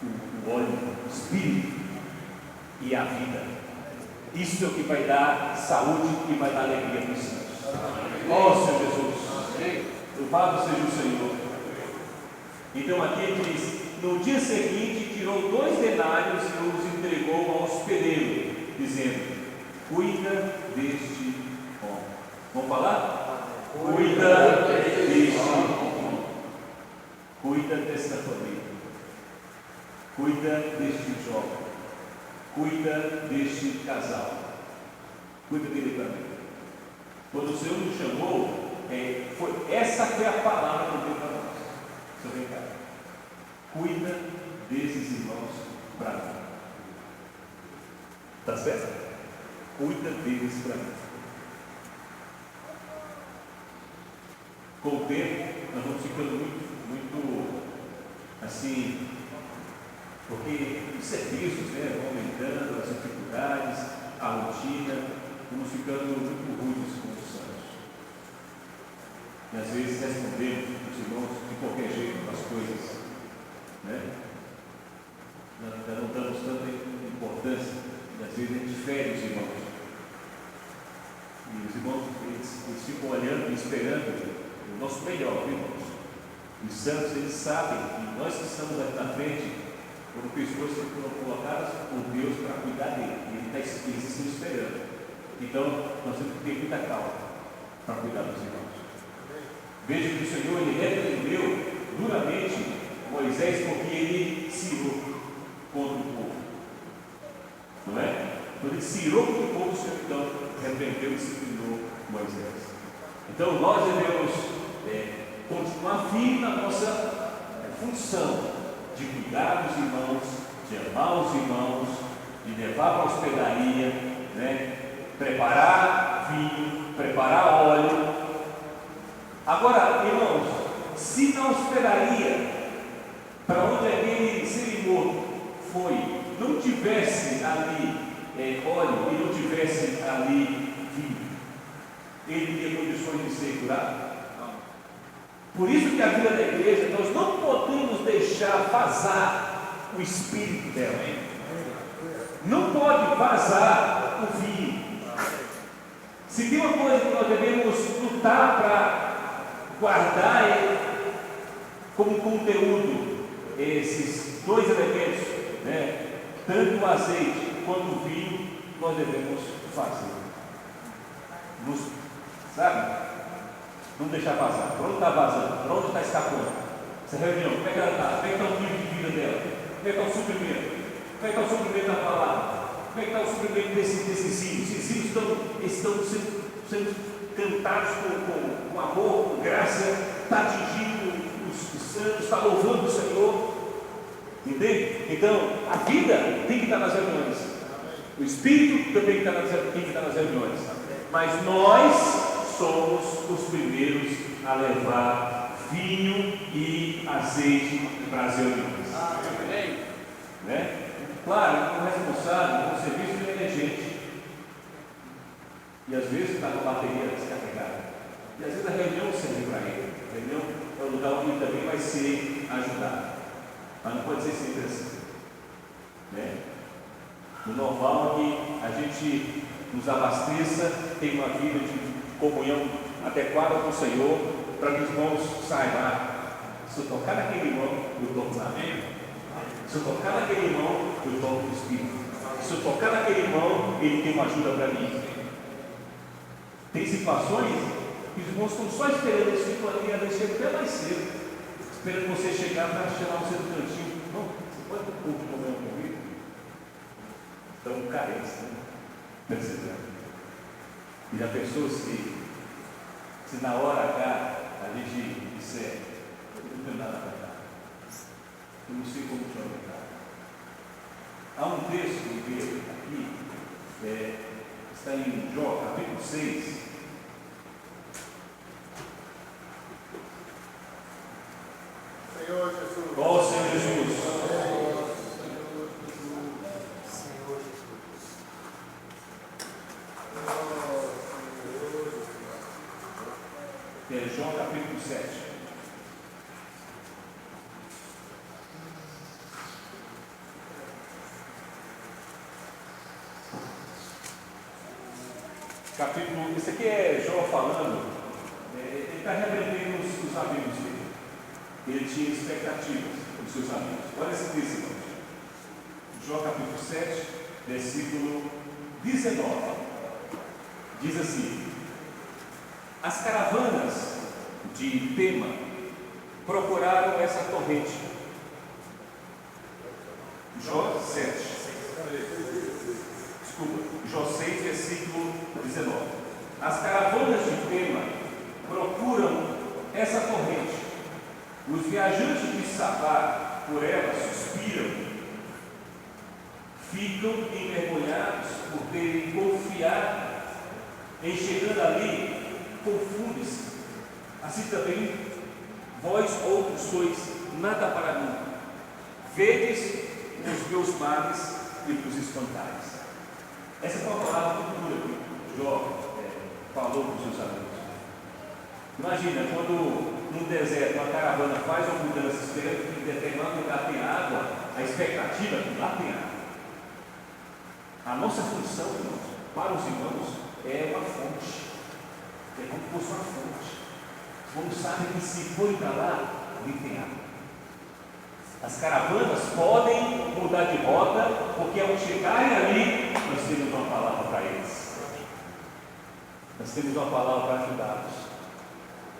o óleo, o espírito e a vida. Isso é o que vai dar saúde e vai dar alegria para os santos. Ó Senhor Jesus, louvado seja o Senhor. Então aqui ele diz: no dia seguinte tirou 2 denários e os entregou ao hospedeiro, dizendo: cuida deste homem. Vamos falar? Cuida deste homem. Cuida desta família. Cuida deste jovem. Cuida deste casal. Cuida dele também. Quando o Senhor nos chamou, essa foi a palavra que deu para nós. Então vem cá. Cuida desses irmãos para mim. Está certo? Cuida deles para mim. Com o tempo, nós vamos ficando muito assim, porque os serviços, né, vão aumentando, as dificuldades, a rotina, vamos ficando muito rudes com os santos. E às vezes respondemos os irmãos de qualquer jeito as coisas, né? Não damos tanta importância, e às vezes a gente fere os irmãos. E os irmãos eles ficam olhando e esperando o nosso melhor, viu, irmãos? Os santos, eles sabem que nós que estamos aqui na frente, como pessoas que foram colocadas por Deus para cuidar dele, eles estão esperando. Então, nós temos que ter muita calma para cuidar dos irmãos. Veja que o Senhor, ele repreendeu duramente Moisés porque ele se irou contra o povo. Não é? Quando ele se irou contra o povo, o Senhor então repreendeu e disciplinou Moisés. Então, nós devemos continuar firme na nossa função de cuidar dos irmãos, de amar os irmãos, de levar para a hospedaria, né? Preparar vinho, preparar óleo. Agora, irmãos, se na hospedaria, para onde aquele cerimônio foi, não tivesse ali óleo e não tivesse ali vinho, ele teria condições de ser curado? Por isso que a vida da igreja, nós não podemos deixar vazar o espírito dela. Não pode vazar o vinho. Se tem uma coisa que nós devemos lutar para guardar como conteúdo, esses dois elementos, né? Tanto o azeite quanto o vinho, nós devemos fazer. Sabe? Não deixar vazar. Para onde está vazando? Para onde está escapando? Essa reunião, como é que ela está? Como é que está o nível de vida dela? Como é que está o suprimento? Como é que está o suprimento da palavra? Como é que está o suprimento desses hinos? Esses hinos estão sendo cantados com amor, com graça, está atingindo os santos, está louvando o Senhor. Entende? Então, a vida tem que estar nas reuniões. O Espírito também tem que estar nas reuniões. Mas nós somos os primeiros a levar vinho e azeite para as reuniões. Né? Claro, o responsável, o serviço é gente. E às vezes está com a bateria descarregada. E às vezes a reunião serve para ele. A reunião é o lugar onde ele também vai ser ajudado. Mas não pode ser sempre assim. Né? O normal é que a gente nos abasteça, tenha uma vida de comunhão adequada com o Senhor, para que os irmãos saibam, se eu tocar naquele irmão, eu toco na minha. Se eu tocar naquele irmão, eu toco no Espírito. Se eu tocar naquele irmão, ele tem uma ajuda para mim. Tem situações que os irmãos estão só esperando esse tipo ali, a deixar até mais cedo, esperando você chegar para chamar você do cantinho. Não, você pode ter um pouco de problema comigo? Estão carentes, né? Percebendo. E já pensou se na hora H a gente disser, eu não tenho nada para dar, eu não sei como te ajudar. Há um texto que aqui, está em Jó, capítulo 6. Senhor Jesus. Ó Senhor Jesus. É Jó capítulo 7. Isso aqui é Jó falando, ele está repreendendo os amigos dele. Ele tinha expectativas dos seus amigos. Olha esse texto, irmãos. Jó capítulo 7, versículo 19. Diz assim: as caravanas de Tema procuraram essa torrente. Jó 7. Desculpa, Jó 6, versículo 19. As caravanas de Tema procuram essa torrente. Os viajantes de Sabá por ela suspiram, ficam envergonhados em chegando ali, confunde-se. Assim também, vós outros sois nada para mim. Vedes os meus males e vos espantais. Essa foi uma palavra muito dura que Jó falou para os seus amigos. Imagina, quando no deserto uma caravana faz uma mudança, espera que em determinado lugar tem água, a expectativa é que lá tem água. A nossa função, irmãos, para os irmãos, é uma fonte. É como se fosse uma fonte. Como sabem que se for para lá, ali tem água. As caravanas podem mudar de rota, porque ao chegarem ali, nós temos uma palavra para eles. Nós temos uma palavra para ajudá-los.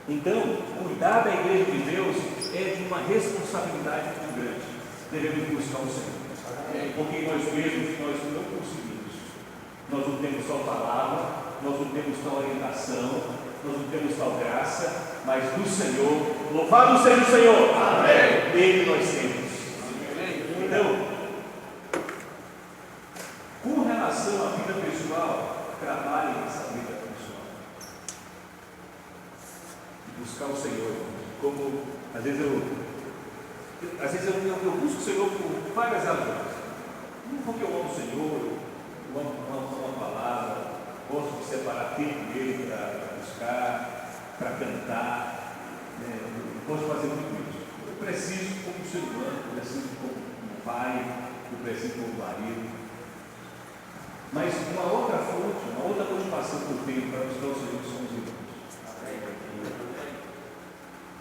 Então, cuidar da igreja de Deus é de uma responsabilidade muito grande. Devemos buscar o Senhor. Porque nós mesmos, nós não conseguimos. Nós não temos tal palavra, nós não temos tal orientação, nós não temos tal graça, mas do Senhor, louvado seja o Senhor. Amém. Dele nós temos. Então, com relação à vida pessoal, trabalhe nessa vida pessoal. Buscar o Senhor, como às vezes eu busco o Senhor por várias razões. Não porque eu amo o Senhor, eu amo a palavra, gosto de separar tempo dele para buscar, para cantar, eu gosto de fazer muito isso. Eu preciso como ser humano, eu preciso como pai, eu preciso como marido. Mas uma outra fonte, uma outra motivação que eu tenho para buscar o Senhor são os irmãos.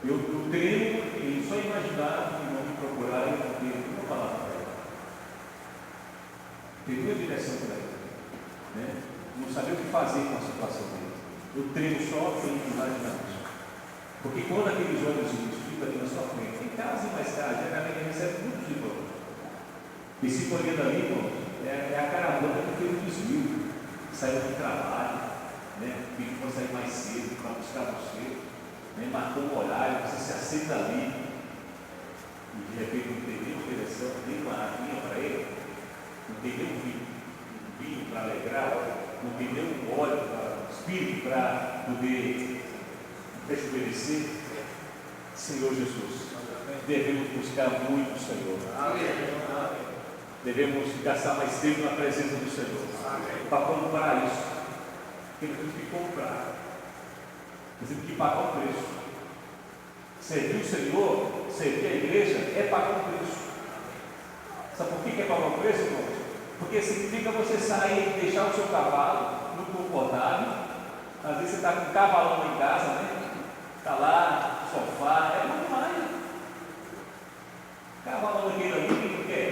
Eu treino em só imaginar que vão me procurar e vão ter uma palavra para ela. Tem uma direção para ela. Não saber o que fazer com a situação dele. Eu treino só em imaginar isso. Porque quando aqueles olhos ficam ali na sua frente, em casa e mais tarde, a galera recebe muitos irmãos. E se olhando ali, irmãos, é a caravana que fez o desvio, saiu do trabalho, pediu para sair mais cedo, para buscar você. Marcou um horário, você se aceita ali, e de repente não tem nenhuma direção, nem uma aguinha para ele, não tem nenhum vinho para alegrar, não tem nenhum óleo para o espírito para poder rejuvenescer. Senhor Jesus, devemos buscar muito o Senhor. Amém. Devemos gastar mais tempo na presença do Senhor para comprar isso. Temos que comprar. Temos que pagar o preço. Servir o Senhor, servir a igreja, é pagar o preço. Sabe por que é pagar o preço, irmãos? Porque significa você sair e deixar o seu cavalo no confortável. Às vezes você está com um cavalão em casa, está lá no sofá, é muito mais. Cavalão naquele ali, o que é?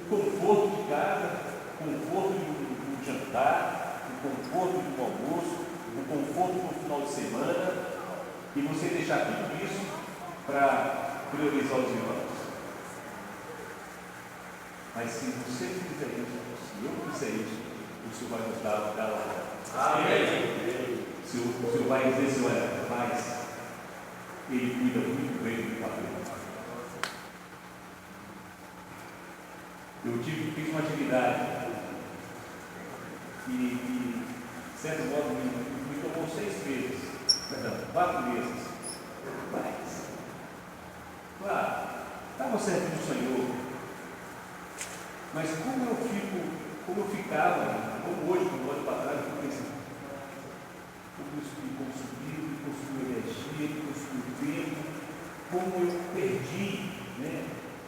Conforto de casa, conforto do jantar, o conforto do almoço, o conforto do final de semana, e você deixar tudo isso para priorizar os irmãos. Mas se você fizer isso, se eu fizer isso, o Senhor vai nos dar lá. Amém. O Senhor vai dizer assim, olha, mas Ele cuida muito bem do papel. Eu fiz uma atividade que, de certo modo, me tomou 4 meses. Mas, claro, estava servindo o Senhor, mas como eu ficava, como hoje, como olho para trás, eu fico pensando, como consumir energia, consumir tempo, como eu perdi,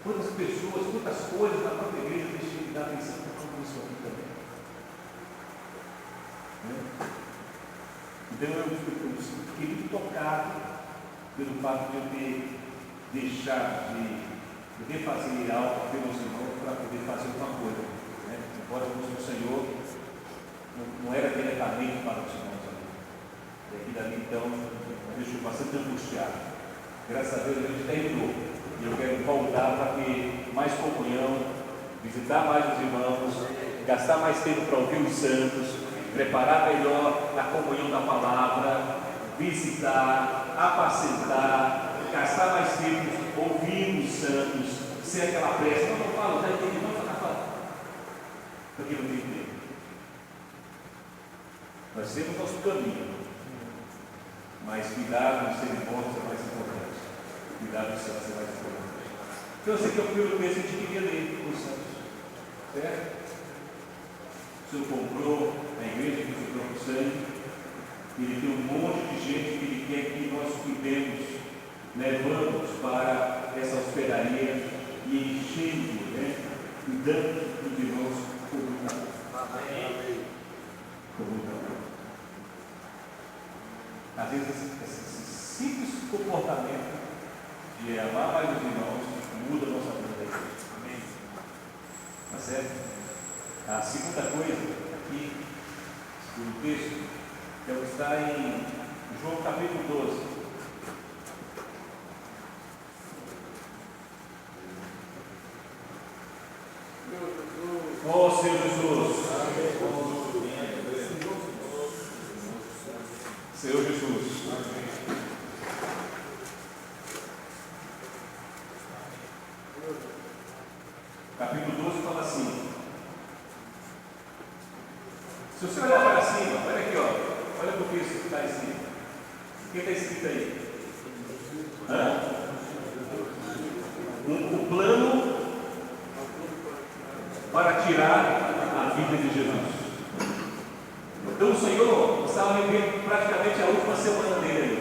quantas pessoas, quantas coisas na própria igreja eu deixei de dar atenção para isso aqui também. Então eu fiquei muito tocado pelo fato de eu ter deixado de poder fazer algo pelos irmãos para poder fazer alguma coisa. Embora o Senhor não era diretamente para os irmãos ali. E aqui dali então me deixou bastante angustiado. Graças a Deus a gente terminou. E eu quero voltar para ter mais comunhão, visitar mais os irmãos, gastar mais tempo para ouvir os santos, preparar melhor a comunhão da palavra, visitar, apacentar, gastar mais tempo ouvindo os santos, ser aquela pressa. Não falo, já entendi, não fala. Porque não tem tempo. Nós temos nosso caminho, mas cuidar dos seres mortos é mais importante. Cuidar dos santos é mais importante. Então, esse aqui é o primeiro texto que a gente queria ler os santos. Certo? O Senhor comprou a igreja com o seu próprio sangue. Ele tem um monte de gente que Ele quer que nós cuidemos, levamos para essa hospedaria e enchendo, né? Cuidando de nós como um povo. Amém. Como um povo. Às vezes, esse simples comportamento de amar mais os irmãos muda a nossa vida da igreja. Amém? Tá certo? A segunda coisa, aqui, no texto, é o que está em João capítulo 12. Oh, Senhor Jesus. Senhor Jesus. Capítulo 12 fala assim. Se você olhar para cima, olha aqui, ó. Olha o texto que está em cima. O que está escrito aí? O plano para tirar a vida de Jesus. Então o Senhor estava vivendo praticamente a última semana dele ali.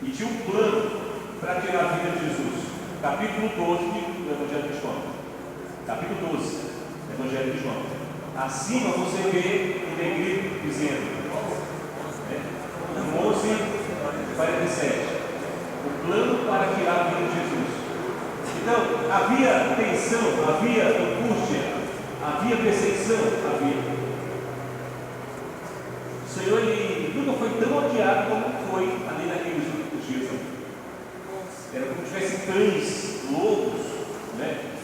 E tinha um plano para tirar a vida de Jesus. Capítulo 12 do Evangelho de João. Capítulo 12 do Evangelho de João. Acima você vê o negrito dizendo, 11:47, o plano para tirar a vida de Jesus. Então, havia tensão, havia angústia, havia perseguição, havia. O Senhor ele nunca foi tão odiado como foi ali naqueles últimos dias. Era como se tivesse cães, lobos,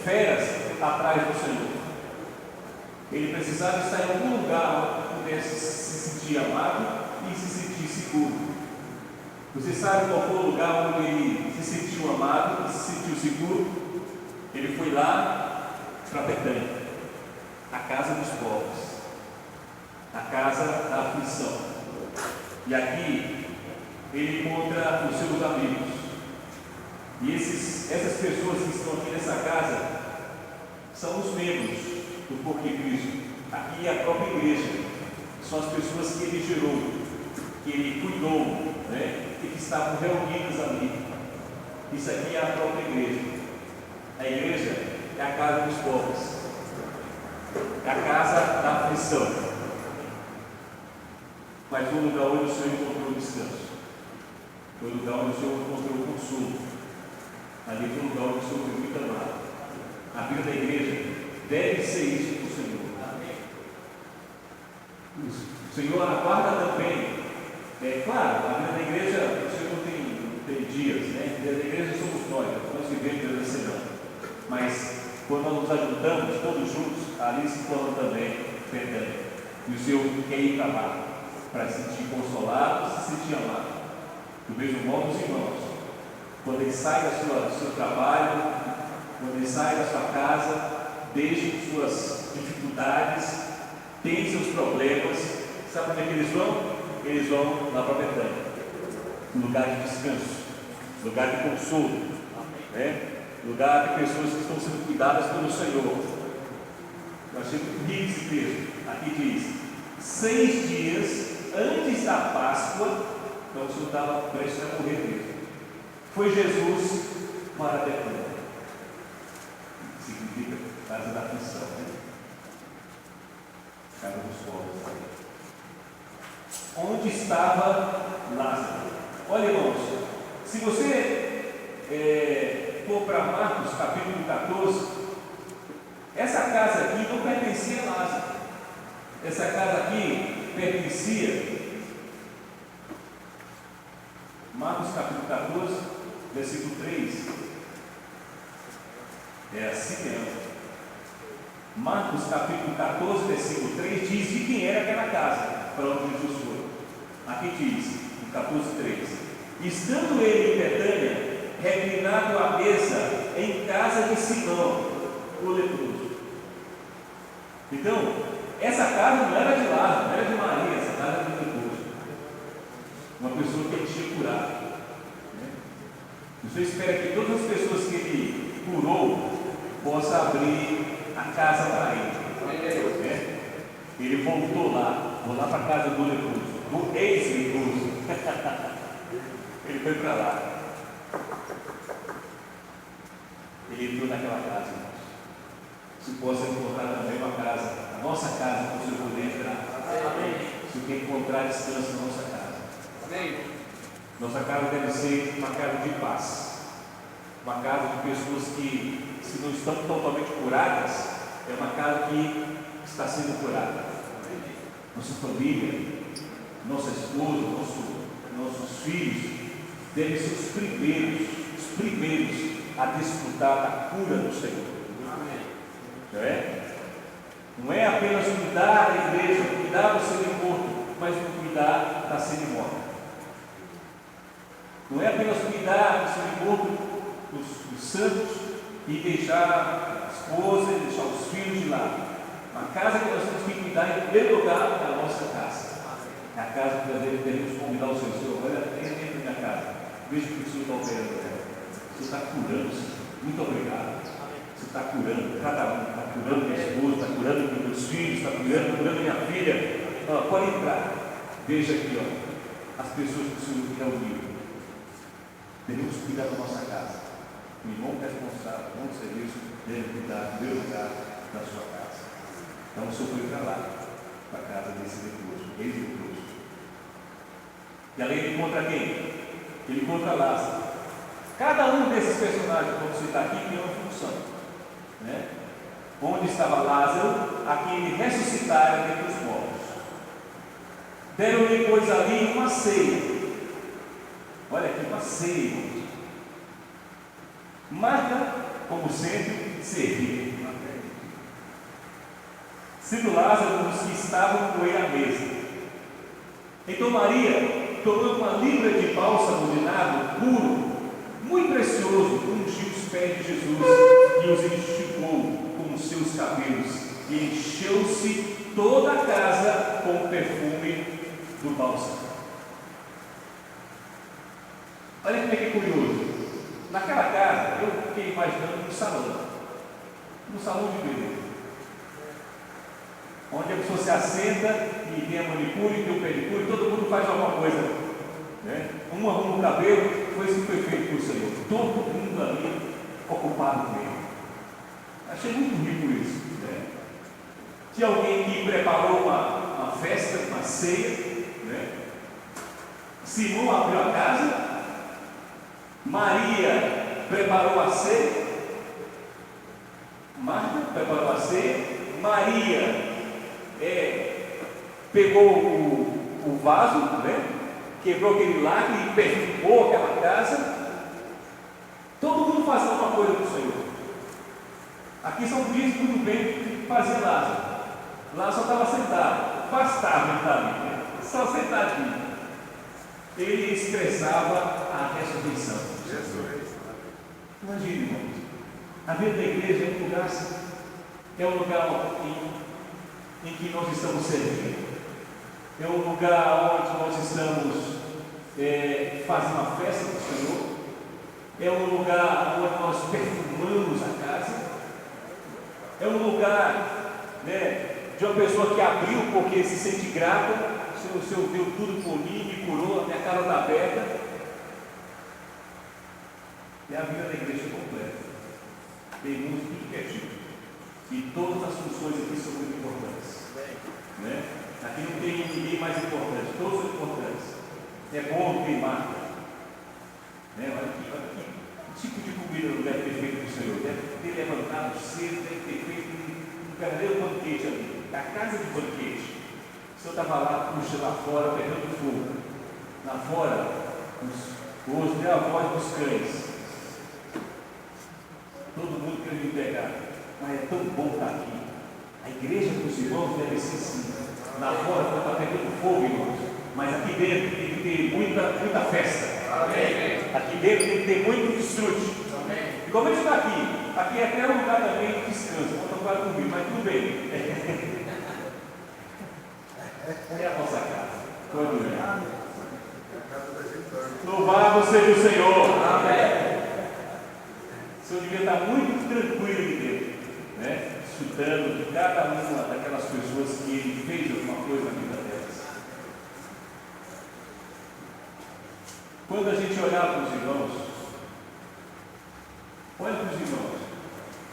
feras atrás do Senhor. Ele precisava estar em algum lugar onde pudesse se sentir amado e se sentir seguro. Você sabe qual foi o lugar onde ele se sentiu amado e se sentiu seguro? Ele foi lá para Betânia, a casa dos pobres, a casa da aflição. E aqui ele encontra os seus amigos. E essas pessoas que estão aqui nessa casa são os membros do corpo de Cristo. Aqui é a própria igreja. São as pessoas que ele gerou, que ele cuidou, e que estavam reunidas ali. Isso aqui é a própria igreja. A igreja é a casa dos pobres, é a casa da aflição, mas foi o lugar onde o Senhor encontrou descanso, foi o lugar onde o Senhor encontrou consolo, ali foi o lugar onde o Senhor foi muito amado. A vida da igreja deve ser isso para o Senhor. O Senhor aguarda também. Claro, a vida da igreja, o Senhor não tem dias, A vida da igreja somos nós vivemos durante a semana. Mas quando nós nos ajuntamos, todos juntos, ali se torna também Betânia. E o Senhor quer ir para lá, para se sentir consolado, se sentir amado. Do mesmo modo, os irmãos, quando ele sai do seu trabalho, quando ele sai da sua casa, deixa suas dificuldades, tem seus problemas, sabe onde é que eles vão? Eles vão lá para Betânia, um lugar de descanso, lugar de consolo, lugar de pessoas que estão sendo cuidadas pelo Senhor. Eu achei muito rico esse texto. Aqui diz: 6 dias antes da Páscoa, então o Senhor estava prestes a morrer mesmo, foi Jesus para Betânia. Significa casa da aflição, casa dos pobres. Onde estava Lázaro? Olha, irmãos, se você for para Marcos capítulo 14, essa casa aqui não pertencia a Lázaro. Essa casa aqui pertencia, Marcos capítulo 14, versículo 3, é assim mesmo. Marcos capítulo 14, versículo 3 diz de quem era aquela casa para onde Jesus foi. Aqui diz, no 14:3, estando ele em Betânia, reclinado à mesa em casa de Simão, o leproso. Então, essa casa não era de Lázaro, não era de Maria, essa casa era de leproso. Uma pessoa que ele tinha curado. Né? O Senhor espera que todas as pessoas que ele curou possam abrir a casa para ele. Né? Ele voltou lá, vou lá para a casa do leproso, do ex-leproso. Ele foi para lá. Ele entrou naquela casa, irmãos. Se possa encontrar também uma casa, a nossa casa, para o Senhor poder entrar. Amém. Se quer encontrar descanso na nossa casa. Amém. Nossa casa deve ser uma casa de paz. Uma casa de pessoas que, se não estão totalmente curadas, é uma casa que está sendo curada. Nossa família, nossa esposa, nossos filhos devem ser os primeiros a desfrutar da cura do Senhor. Não é apenas cuidar da igreja, cuidar do semi-morto, mas cuidar da semi-morta. Não é apenas cuidar do semi-morto, dos santos, e deixar a esposa e deixar os filhos de lado. A casa que nós temos que cuidar em primeiro lugar é a nossa casa. É a casa que nós devemos convidar o Senhor. Olha, entra na minha casa, veja o que o Senhor está operando. Você está curando, Senhor. Muito obrigado. Você está curando cada um, está curando minha esposa, está curando meus filhos, está curando minha filha. Pode entrar. Veja aqui, as pessoas que o Senhor reuniu. Devemos cuidar da nossa casa. O irmão responsável, o irmão de serviço, deve cuidar, em primeiro lugar, da sua casa. Então o Senhor foi para lá, para a casa desse leproso, ex-leproso. E ali ele encontra quem? Ele encontra Lázaro. Cada um desses personagens que vamos citar aqui tem uma função. Né? Onde estava Lázaro, a quem ele ressuscitara dentre os mortos. Deram-lhe, pois, ali uma ceia. Olha aqui, uma ceia, irmãos. Marta, como sempre, servia. Sendo Lázaro um dos que estavam com ele à mesa. Então Maria, tomando uma libra de bálsamo de nardo puro, muito precioso, ungiu os pés de Jesus e os enxugou com os seus cabelos, e encheu-se toda a casa com o perfume do bálsamo. Olha como é que é curioso. Naquela casa, eu fiquei imaginando no salão de beleza, onde a pessoa se assenta e tem a manicure, tem o pedicure, todo mundo faz alguma coisa, né? Um arruma o cabelo, foi isso que foi feito por Senhor. Todo mundo ali ocupado com ele. Achei muito rico isso, né? Tinha alguém que preparou uma festa, uma ceia, né? Simão abriu a casa, Maria preparou a ceia, Marta preparou a ceia, Maria pegou o vaso, né? Quebrou aquele lacre e perfumou aquela casa. Todo mundo fazia uma coisa para o Senhor. Aqui São diz muito bem o que fazia Lázaro. Lázaro só estava sentado, bastava ele estar ali, né? Só sentadinho. Ele expressava a ressurreição. Imagine, irmãos, a vida da igreja é um lugar assim. É um lugar em que nós estamos servindo. É um lugar onde nós estamos fazendo uma festa para o Senhor. É um lugar onde nós perfumamos a casa. É um lugar, né, de uma pessoa que abriu porque se sente grata. O Senhor deu tudo por mim, me curou, a minha casa está aberta. É a vida da igreja completa. Tem muito tudo que é tipo. E todas as funções aqui são muito importantes. Né? Aqui não tem ninguém mais importante, todos são importantes. É bom ter marca. Né? Olha que tipo de comida não deve ter feito para o Senhor. Deve ter levantado cedo, deve ter feito um verdadeiro banquete ali, a casa de banquete. O Senhor estava lá, puxa lá fora, pegando fogo. Lá fora, hoje deu a voz dos cães. Todo mundo quer me pegar, mas é tão bom estar aqui. A igreja dos irmãos deve ser assim. Lá fora está pegando fogo, irmãos, mas aqui dentro tem que ter muita festa. Amém. Aqui dentro tem que ter muito desfrute. Amém. E como a gente está aqui, Aqui é até um lugar também de descanso, não estou quase dormindo, mas tudo bem. É a nossa casa. Quando é? A casa da gente. Louvado seja o Senhor. Amém. O Senhor devia estar muito tranquilo aqui dentro, né? Escutando de cada uma daquelas pessoas que Ele fez alguma coisa na vida delas. Quando a gente olhar para os irmãos, olha para os irmãos.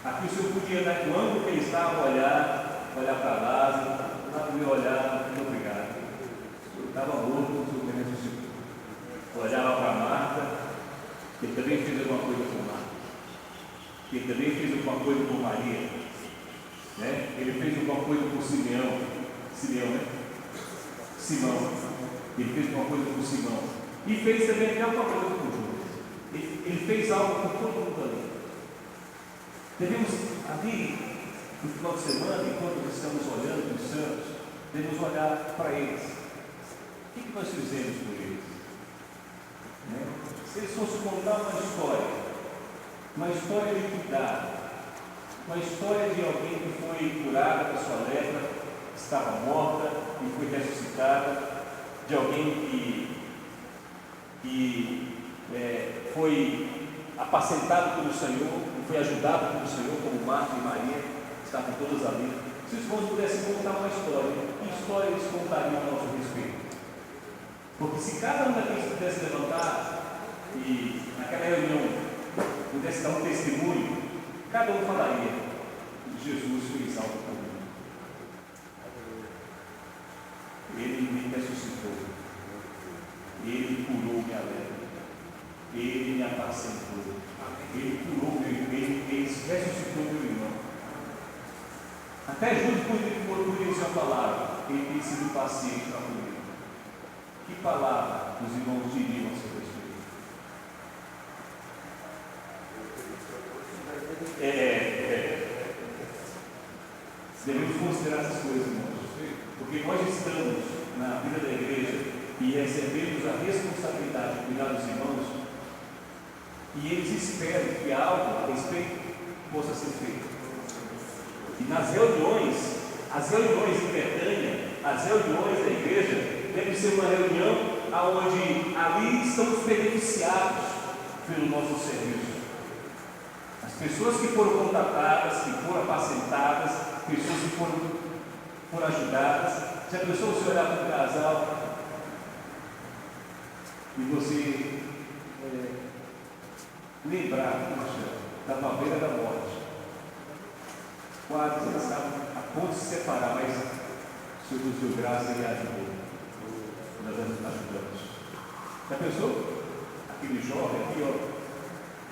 Aqui o Senhor podia dar no ângulo que ele estava, olhar para Lázaro, lá podia olhar, muito obrigado. O Senhor estava morto, o Senhor me ressuscitou. Olhava para Marta, que ele também fez alguma coisa por Marta. Que ele também fez alguma coisa por Maria. Né? Ele fez alguma coisa por Simeão. Simão. Ele fez alguma coisa por Simão. E fez também até alguma coisa por Judas. Ele fez algo por todo mundo ali. Devemos ali, no final de semana, enquanto nós estamos olhando para os santos, devemos olhar para eles. O que nós fizemos por eles? Né? Se eles fossem contar uma história de cuidado, uma história de alguém que foi curada da sua lepra, estava morta e foi ressuscitada, de alguém que foi apacentado pelo Senhor, foi ajudado pelo Senhor, como Marta e Maria, estavam todas ali. Se os irmãos pudessem contar uma história, que história eles contariam a nosso respeito? Porque se cada um daqueles pudesse levantar e naquela reunião pudesse dar um testemunho, cada um falaria: Jesus fez algo por mim. Ele me ressuscitou. Ele curou minha lepra. Ele me apacentou. Ele curou meu irmão. Ele ressuscitou meu irmão. Até Judas poderia dizer a palavra: ele tem sido paciente para comigo. Que palavra os irmãos diriam a seu respeito? Devemos considerar essas coisas, irmãos, porque nós estamos na vida da igreja e recebemos a responsabilidade de cuidar dos irmãos, e eles esperam que algo a respeito possa ser feito. E nas reuniões, as reuniões em Betânia, as reuniões da igreja, deve ser uma reunião onde ali estamos beneficiados pelo nosso serviço. As pessoas que foram contatadas, que foram apacentadas, pessoas que foram ajudadas. Já pensou você olhar para um casal e você lembrar, puxa, da beira da morte, quase eles estavam a ponto de se separar, mas o Senhor nos deu graça e ajudou. Nós ajudamos. Já pensou? Aquele jovem aqui,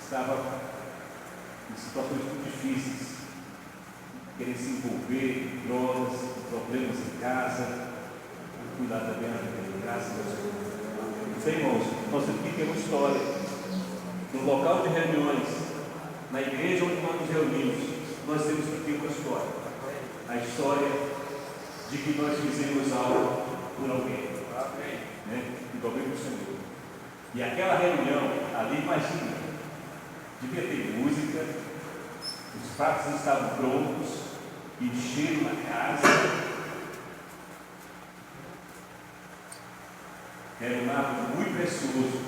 estava em situações muito difíceis, querendo se envolver em drogas, problemas em casa, cuidar também da vida, graças a Deus. Então, irmãos, nós aqui temos história. No local de reuniões, na igreja onde nós nos reunimos, nós temos que ter uma história. A história de que nós fizemos algo por alguém. Né? E alguém para o Senhor. E aquela reunião, ali, imagina, devia ter música, os pratos estavam prontos, encheram na casa. Era um ato muito precioso.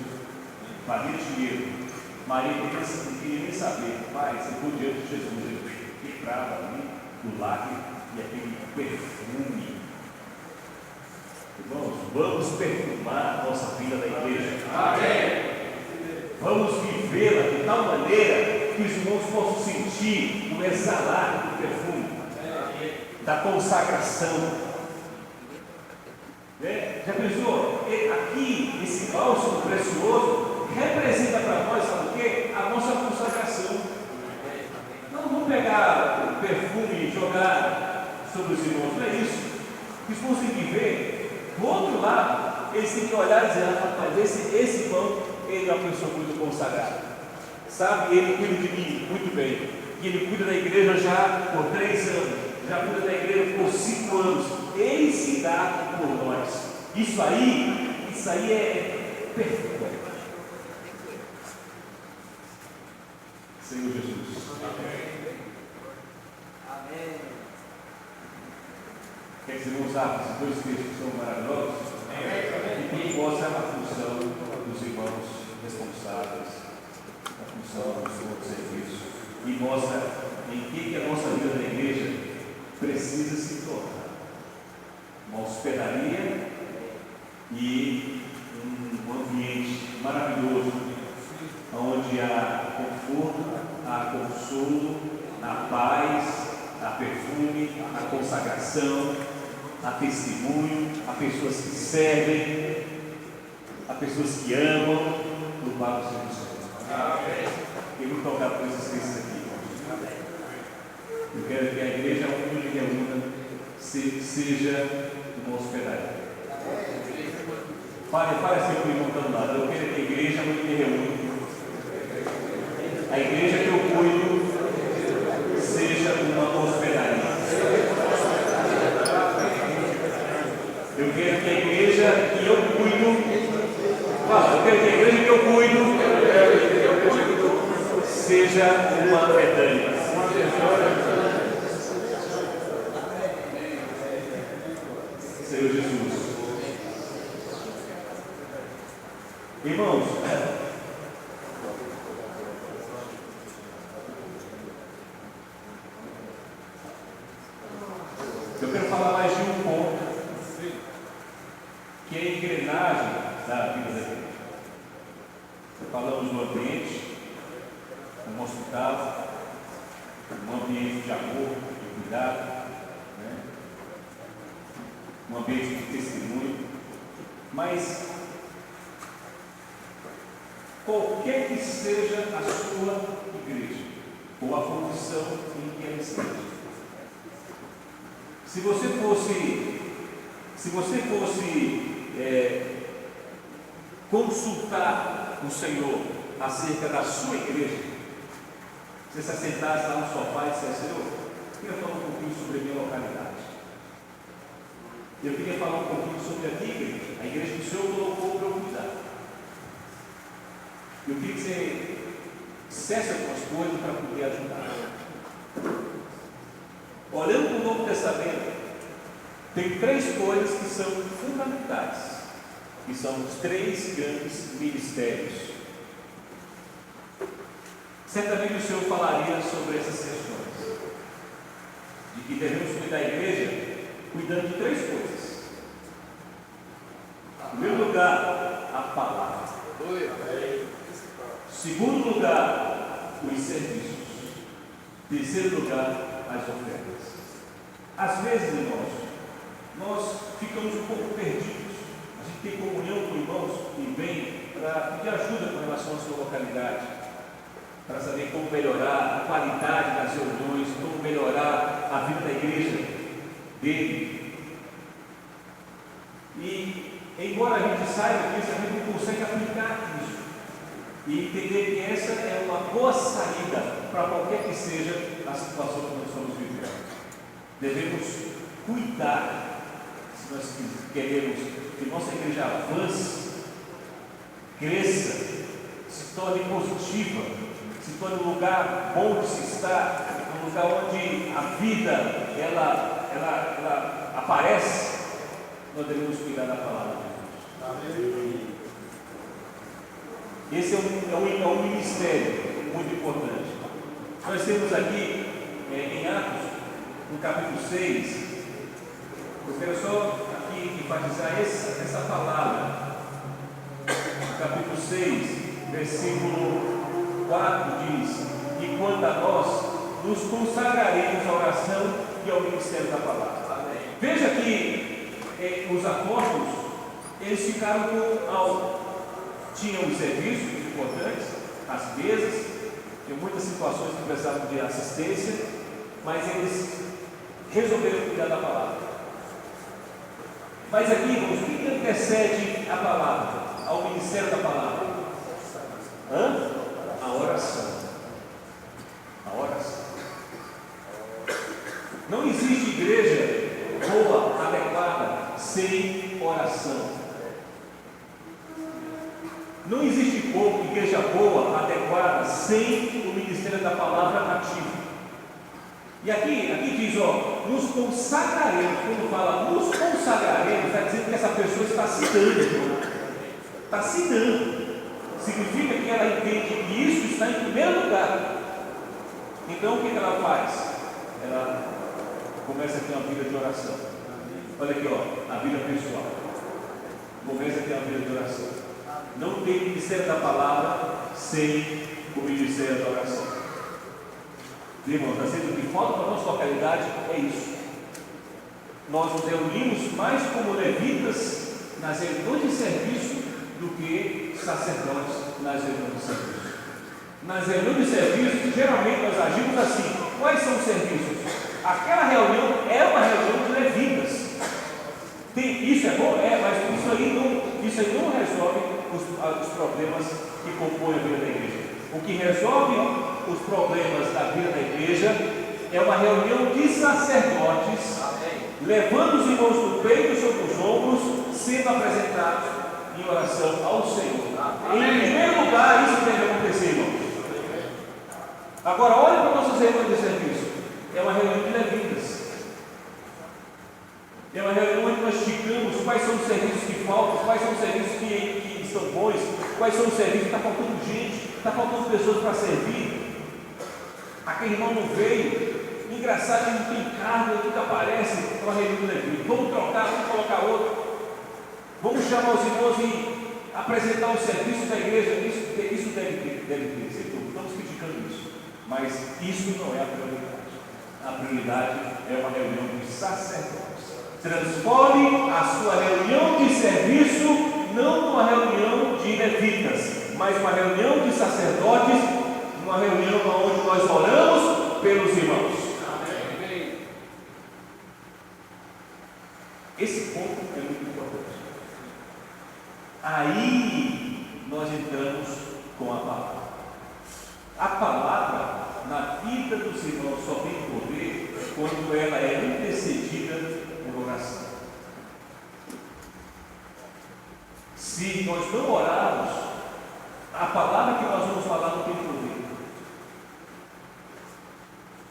Maria dinheiro. Maria não queria nem saber. Pai, você foi diante de Jesus. Ele quebrava ali do lado e aquele perfume. Irmãos, vamos perfumar a nossa vida da igreja. Amém. Vamos vivê-la de tal maneira que os irmãos possam sentir o exalar do perfume, da consagração. Já pensou? Aqui, esse bálsamo precioso representa para nós, sabe o quê? A nossa consagração. Não vamos pegar o perfume e jogar sobre os irmãos, não é isso. Os irmãos têm que ver. Do outro lado, eles têm que olhar e dizer: rapaz, esse irmão, ele é uma pessoa muito consagrada. Sabe, ele cuida de mim muito bem. E ele cuida da igreja já por 3 anos. Já cuida da igreja por 5 anos. Ele se dá por nós. Isso aí é perfeito. Senhor Jesus. Amém. Quer dizer, vou usar esses dois textos que são maravilhosos, e que mostra a função dos irmãos responsáveis, a função do outro serviço, e mostra em que a nossa vida na igreja precisa se tornar uma hospedaria e um ambiente maravilhoso, onde há conforto, há consolo, há paz, há perfume, há consagração, há testemunho, há pessoas que servem, há pessoas que amam louvar o Senhor do Senhor. Eu vou tocar por esses textos aqui. Eu quero que a igreja onde me reúna seja uma hospedaria. Fale assim com o irmão do lado. Eu quero que a igreja onde me reúne, a igreja que eu cuido, seja uma hospedaria. Eu quero que a igreja que eu cuido, eu quero que a igreja que eu cuido seja uma Betânia. Senhor Jesus. Irmãos, eu quero falar mais de um ponto, que é a engrenagem da vida da igreja. Falamos no ambiente, no hospital, um ambiente de amor, de cuidado, né? Um ambiente de testemunho, mas qualquer que seja a sua igreja, ou a condição em que ela esteja, se você fosse consultar o Senhor acerca da sua igreja, você se assentasse lá no sofá e dissesse: Senhor, eu queria falar um pouquinho sobre a minha localidade. Eu queria falar um pouquinho sobre a minha igreja, a igreja que o Senhor colocou para eu cuidar. Eu queria que você dissesse algumas coisas para poder ajudar. Olhando para o Novo Testamento, tem três coisas que são fundamentais, que são os três grandes ministérios. Certamente o Senhor falaria sobre essas questões, de que devemos cuidar da igreja cuidando de três coisas. Em primeiro lugar, a palavra. Segundo lugar, os serviços. Terceiro lugar, as ofertas. Às vezes, irmãos, nós ficamos um pouco perdidos. A gente tem comunhão com irmãos que vêm para pedir ajuda com relação à sua localidade, para saber como melhorar a qualidade das reuniões, como melhorar a vida da igreja dele. E, embora a gente saiba disso, a gente não consegue aplicar isso e entender que essa é uma boa saída para qualquer que seja a situação que nós estamos vivendo. Devemos cuidar, se nós queremos que nossa igreja avance, cresça, se torne positiva, se torne um lugar bom de se estar, um lugar onde a vida ela aparece. Nós devemos cuidar da palavra de Deus. Amém. Esse é um ministério muito importante. Nós temos aqui em Atos, no capítulo 6, eu quero só aqui enfatizar essa palavra. No capítulo 6, versículo 4 diz: e quanto a nós, nos consagraremos à oração e ao ministério da palavra. Amém. Veja que os apóstolos, eles ficaram com algo. Tinham os serviços importantes, as mesas, tinham muitas situações que precisavam de assistência, mas eles resolveram cuidar da palavra. Mas aqui, irmãos, o que antecede a palavra, ao ministério da palavra? A oração. A oração. Não existe igreja boa, adequada, sem oração. Não existe igreja boa, adequada, sem o ministério da palavra ativo. E aqui diz, nos consagraremos. Quando fala nos consagraremos, está dizendo que essa pessoa está se dando. Está se dando. Significa que ela entende que isso está em primeiro lugar. Então o que ela faz? Ela começa a ter uma vida de oração. Olha aqui, a vida pessoal. Começa a ter uma vida de oração. Não tem ministério da palavra sem o ministério da oração. Irmãos, está sendo que falta para a nossa localidade é isso. Nós nos reunimos mais como levitas nas reuniões de serviço do que sacerdotes nas reuniões de serviço. Nas reuniões de serviço, geralmente nós agimos assim. Quais são os serviços? Aquela reunião é uma reunião de levitas. Isso é bom? Mas isso aí não resolve os problemas que compõem a vida da igreja. O que resolve os problemas da vida da igreja é uma reunião de sacerdotes, levando os irmãos no peito sobre os ombros, sendo apresentados em oração ao Senhor. Em primeiro lugar, isso deve acontecer, irmãos. Agora, olha para nossas reuniões de serviço. É uma reunião de levitas. É uma reunião onde nós ficamos quais são os serviços que faltam, quais são os serviços que estão bons, quais são os serviços que está faltando gente, está faltando pessoas para servir. Aquele irmão não veio. Engraçado, ele não tem cargo, ele nunca aparece. É uma reunião de levitas. Vamos trocar, vamos colocar outro. Vamos chamar os irmãos e apresentar os serviços da igreja. Isso deve ter. Estamos criticando isso. Mas isso não é a prioridade. A prioridade é uma reunião de sacerdotes. Transforme a sua reunião de serviço não numa reunião de levitas, mas uma reunião de sacerdotes, uma reunião onde nós oramos pelos irmãos. Amém. Esse ponto é muito importante. Aí nós entramos com a palavra. A palavra na vida dos irmãos só tem poder quando ela é intercedida por oração. Se nós não orarmos, a palavra que nós vamos falar não tem poder.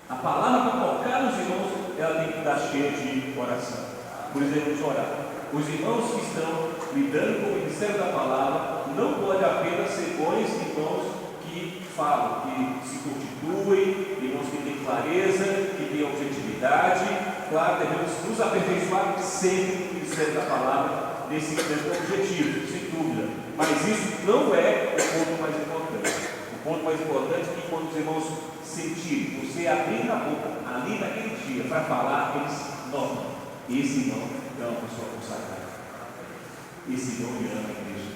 A palavra para tocar nos irmãos, ela tem que estar cheia de oração. Por isso devemos orar. Os irmãos que estão lidando com o ministério da palavra não podem apenas ser bons irmãos que falam, que se constituem, irmãos que têm clareza, que têm objetividade. Claro, devemos nos aperfeiçoar sempre no ministério da palavra, nesse mesmo objetivo, sem dúvida. Mas isso não é o ponto mais importante. O ponto mais importante é que quando os irmãos sentirem você abrindo a boca ali naquele dia para falar, eles notam. Esse irmão é uma pessoa consagrada. Esse irmão ama a igreja.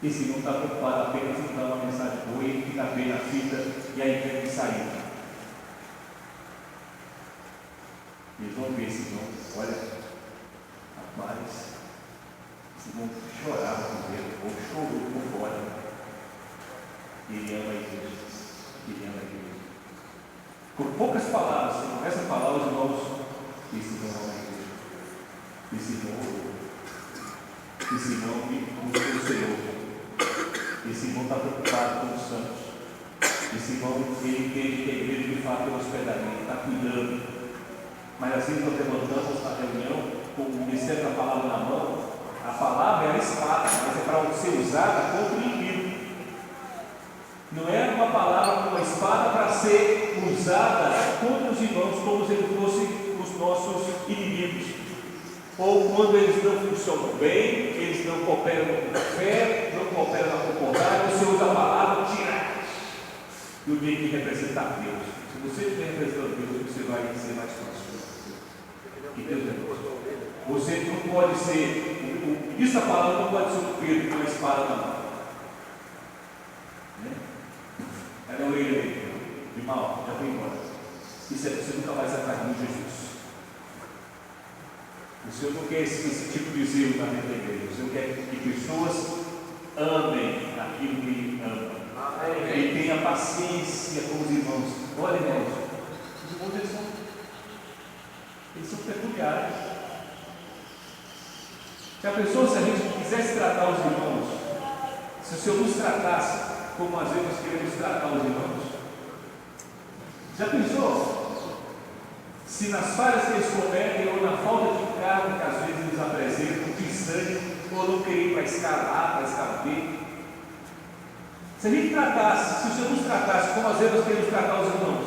Esse irmão está preocupado apenas em dar uma mensagem boa e fica bem na fita e aí tem que sair. Eles vão ver esse irmão, olha, rapaz, esse irmão chorava com ele, ou chorou por fora. Ele ama a igreja. Ele ama a igreja. Com poucas palavras, se começa a falar os irmãos, esse irmão ama a igreja. Esse irmão orou. Esse irmão me conselhou. Esse irmão está preocupado com os santos. Esse irmão, ele entende que a igreja de fato é um hospedamento, está cuidando. Mas assim nós levantamos a reunião com o ministério da palavra na mão. A palavra é a espada, mas é para ser usada contra o inimigo. Não é uma palavra com uma espada para ser usada contra os irmãos, como se eles fossem os nossos inimigos. Ou quando eles não funcionam bem, eles não cooperam com a fé, não cooperam na concordância, você usa a palavra tirar. E o dia que representar Deus. Se você estiver representando Deus, você vai ser mais fácil. Que Deus é Deus. Você não pode ser, isso a palavra não pode ser um Pedro com uma espada na mão. Era a orelha dele, de mal, já foi embora. Isso é, você nunca vai ser atrás de Jesus. O Senhor não quer esse tipo de zelo na vida da igreja. O Senhor quer que pessoas amem aquilo que Ele ama. Ele tenha paciência com os irmãos. Olha, irmãos, os irmãos eles são peculiares. Se a gente quisesse tratar os irmãos, se o Senhor nos tratasse como às vezes nós queremos tratar os irmãos, Já pensou? Se nas falhas que eles cometem ou na falta de cargo que às vezes eles apresentam, de sangue, ou não querer ir para a escala A, para a escala B. Se a gente tratasse, se o Senhor nos tratasse como às vezes nós queremos tratar os irmãos,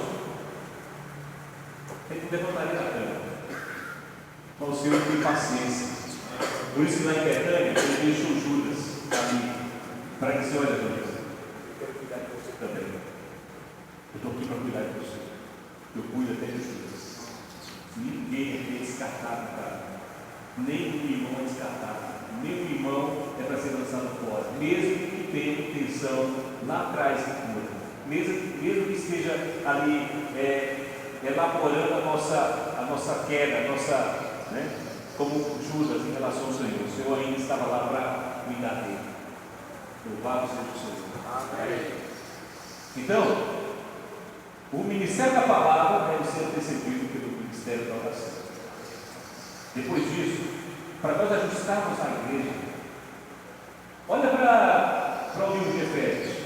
a gente levantaria da cama. Mas o Senhor tem paciência. Por isso que lá em Betânia, ele deixou Judas ali, para que você olhe, Judas, eu quero cuidar de você também. Eu estou aqui para cuidar de você. Eu cuido até de Judas. Ninguém aqui é descartado, cara. Nem o irmão é descartado. Nem o irmão é para ser lançado fora. Mesmo que tenha intenção lá atrás de cura. Mesmo que esteja ali elaborando a nossa queda, como Judas em relação ao Senhor. O Senhor ainda estava lá para cuidar dele. Louvado seja o Senhor. Amém. Então, o ministério da palavra deve ser antecedido pelo ministério da oração. Depois disso, para nós ajustarmos a igreja, olha para o livro de Efésios.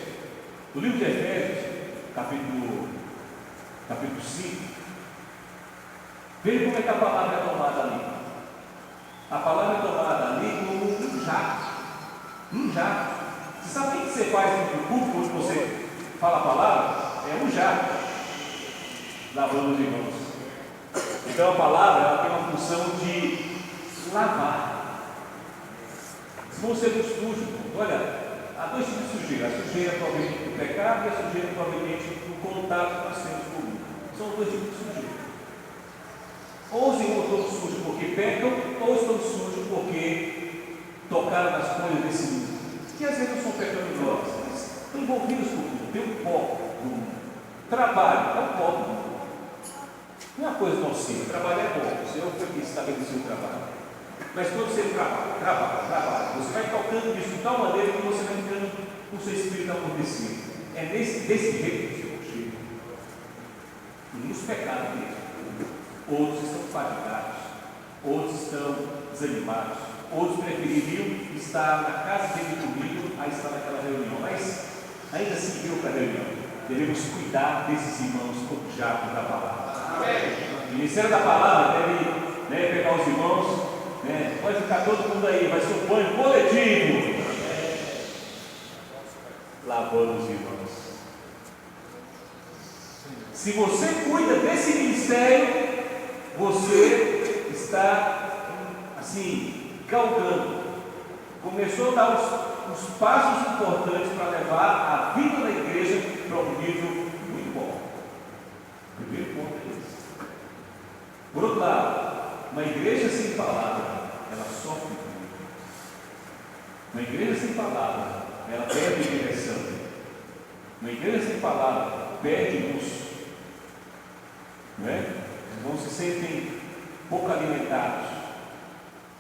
No livro de Efésios, capítulo 5, veja como é que a palavra é tomada ali. A palavra é tomada ali como um jato. Um jato. Você sabe o que você faz no culto quando você fala a palavra? É um jato, lavando os irmãos. Então a palavra ela tem uma função de lavar. Se você é muito sujo, olha, há dois tipos de sujeira: a sujeira proveniente do pecado e a sujeira proveniente do contato que nós temos com o mundo. São dois tipos de sujeira. Ou os irmãos estão sujos porque pecam, ou estão sujos porque tocaram nas coisas desse mundo, que às vezes não são pecaminosas, mas estão envolvidos com o mundo. Tem um pó do mundo. Trabalho é um pó do mundo. Não é uma coisa nociva. Trabalho é bom. O Senhor foi que estabeleceu o trabalho. Mas quando você trabalha, você vai tocando isso de tal maneira que você vai ficando com o seu espírito amortecido. É desse jeito que o Senhor chega. E nos pecados mesmo. Outros estão fatigados, outros estão desanimados, outros prefeririam estar na casa dele comigo a estar naquela reunião, mas ainda assim viram para a reunião. Devemos cuidar desses irmãos como jato da palavra. O ministério da palavra deve pegar os irmãos, pode ficar todo mundo aí, vai ser um banho coletivo, lavando os irmãos. Se você cuida desse ministério, você está assim, galgando. Começou a dar os passos importantes para levar a vida da igreja para um nível muito bom. O primeiro ponto é esse. Por outro lado, uma igreja sem palavra, ela sofre muito. Uma igreja sem palavra, ela perde direção. Uma igreja sem palavra perde luz. Não é? Os irmãos se sentem pouco alimentados,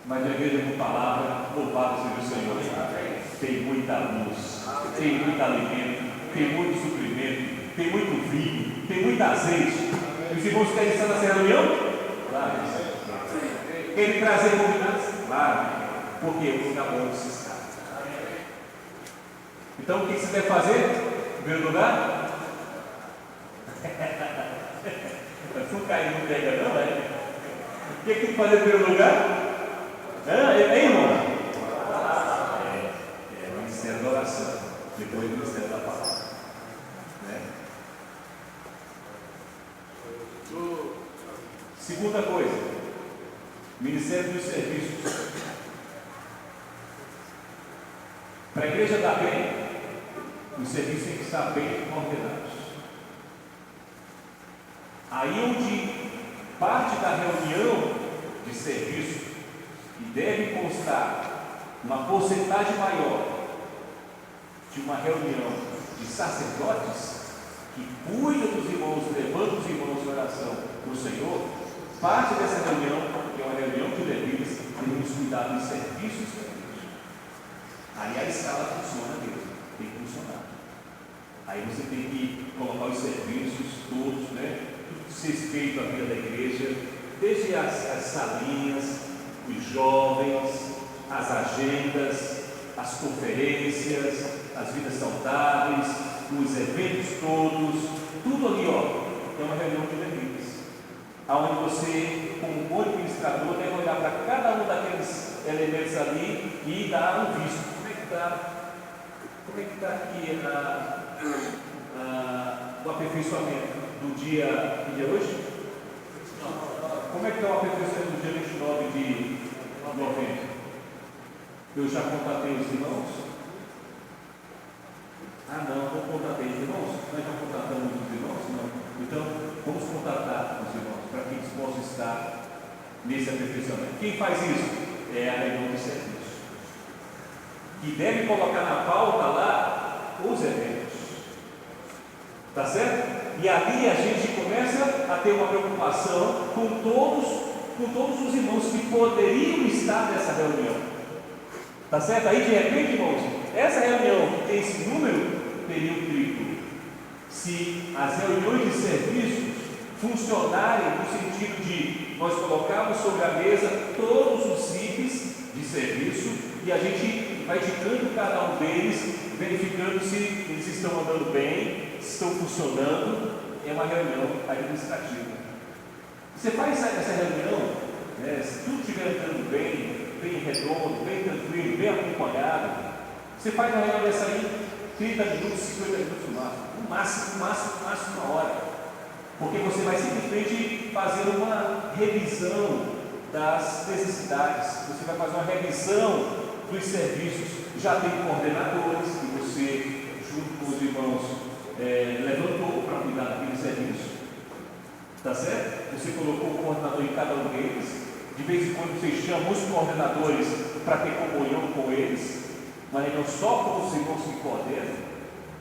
mas a igreja com palavra, louvado seja o Senhor, tem muita luz, tem muito alimento, tem muito suprimento, tem muito vinho, tem muito azeite. Os irmãos querem estar nessa reunião? Claro. Querem trazer convidados? Claro. Porque é um lugar bom de se estar. Então o que você deve fazer? Em primeiro lugar? Não cair no pega não, é? O que tem que fazer em primeiro lugar? Irmão? O ministério da oração, depois o ministério da palavra. Segunda coisa, ministério dos serviços. Para a igreja dar bem, os serviços têm que estar bem ordenados. Aí onde parte da reunião de serviço, e deve constar uma porcentagem maior de uma reunião de sacerdotes que cuidam dos irmãos, levando os irmãos em oração para o Senhor, parte dessa reunião, que é uma reunião de levitas, devemos cuidar dos serviços da igreja. Aí a escala funciona mesmo, tem que funcionar. Aí você tem que colocar os serviços todos, ser feito a vida da igreja, desde as salinhas, os jovens, as agendas, as conferências, as vidas saudáveis, os eventos todos, tudo ali, é uma reunião de levitas, onde você, como bom administrador, deve olhar para cada um daqueles elementos ali e dar um visto. Como é que está aqui o aperfeiçoamento do dia, que dia é hoje? Como é que está o aperfeiçoamento do dia 29 de novembro? Eu já contatei os irmãos? Não contatei os irmãos? Nós já contatamos os irmãos? Não. Então, vamos contatar os irmãos para que eles possam estar nesse aperfeiçoamento. Quem faz isso? É a reunião de serviço, que deve colocar na pauta lá os eventos. Tá certo? E ali a gente começa a ter uma preocupação com todos os irmãos que poderiam estar nessa reunião. Tá certo? Aí de repente, irmãos, essa reunião que tem esse número, teria um triplo. Se as reuniões de serviços funcionarem no sentido de nós colocarmos sobre a mesa todos os CIPs de serviço e a gente vai indicando cada um deles, verificando se eles estão andando bem, se estão funcionando, é uma reunião administrativa. Você faz essa reunião, né, se tudo estiver andando bem redondo, bem tranquilo, bem acompanhado, você faz uma reunião dessa aí, 30 minutos, 50 minutos no máximo, uma hora. Porque você vai simplesmente fazer uma revisão das necessidades, você vai fazer uma revisão dos serviços. Já tem coordenadores que você, junto com os irmãos, levantou para cuidar daquele serviço. Tá certo? Você colocou o coordenador em cada um deles. De vez em quando você chama os coordenadores para ter comunhão com eles, uma reunião só com os irmãos que coordenam,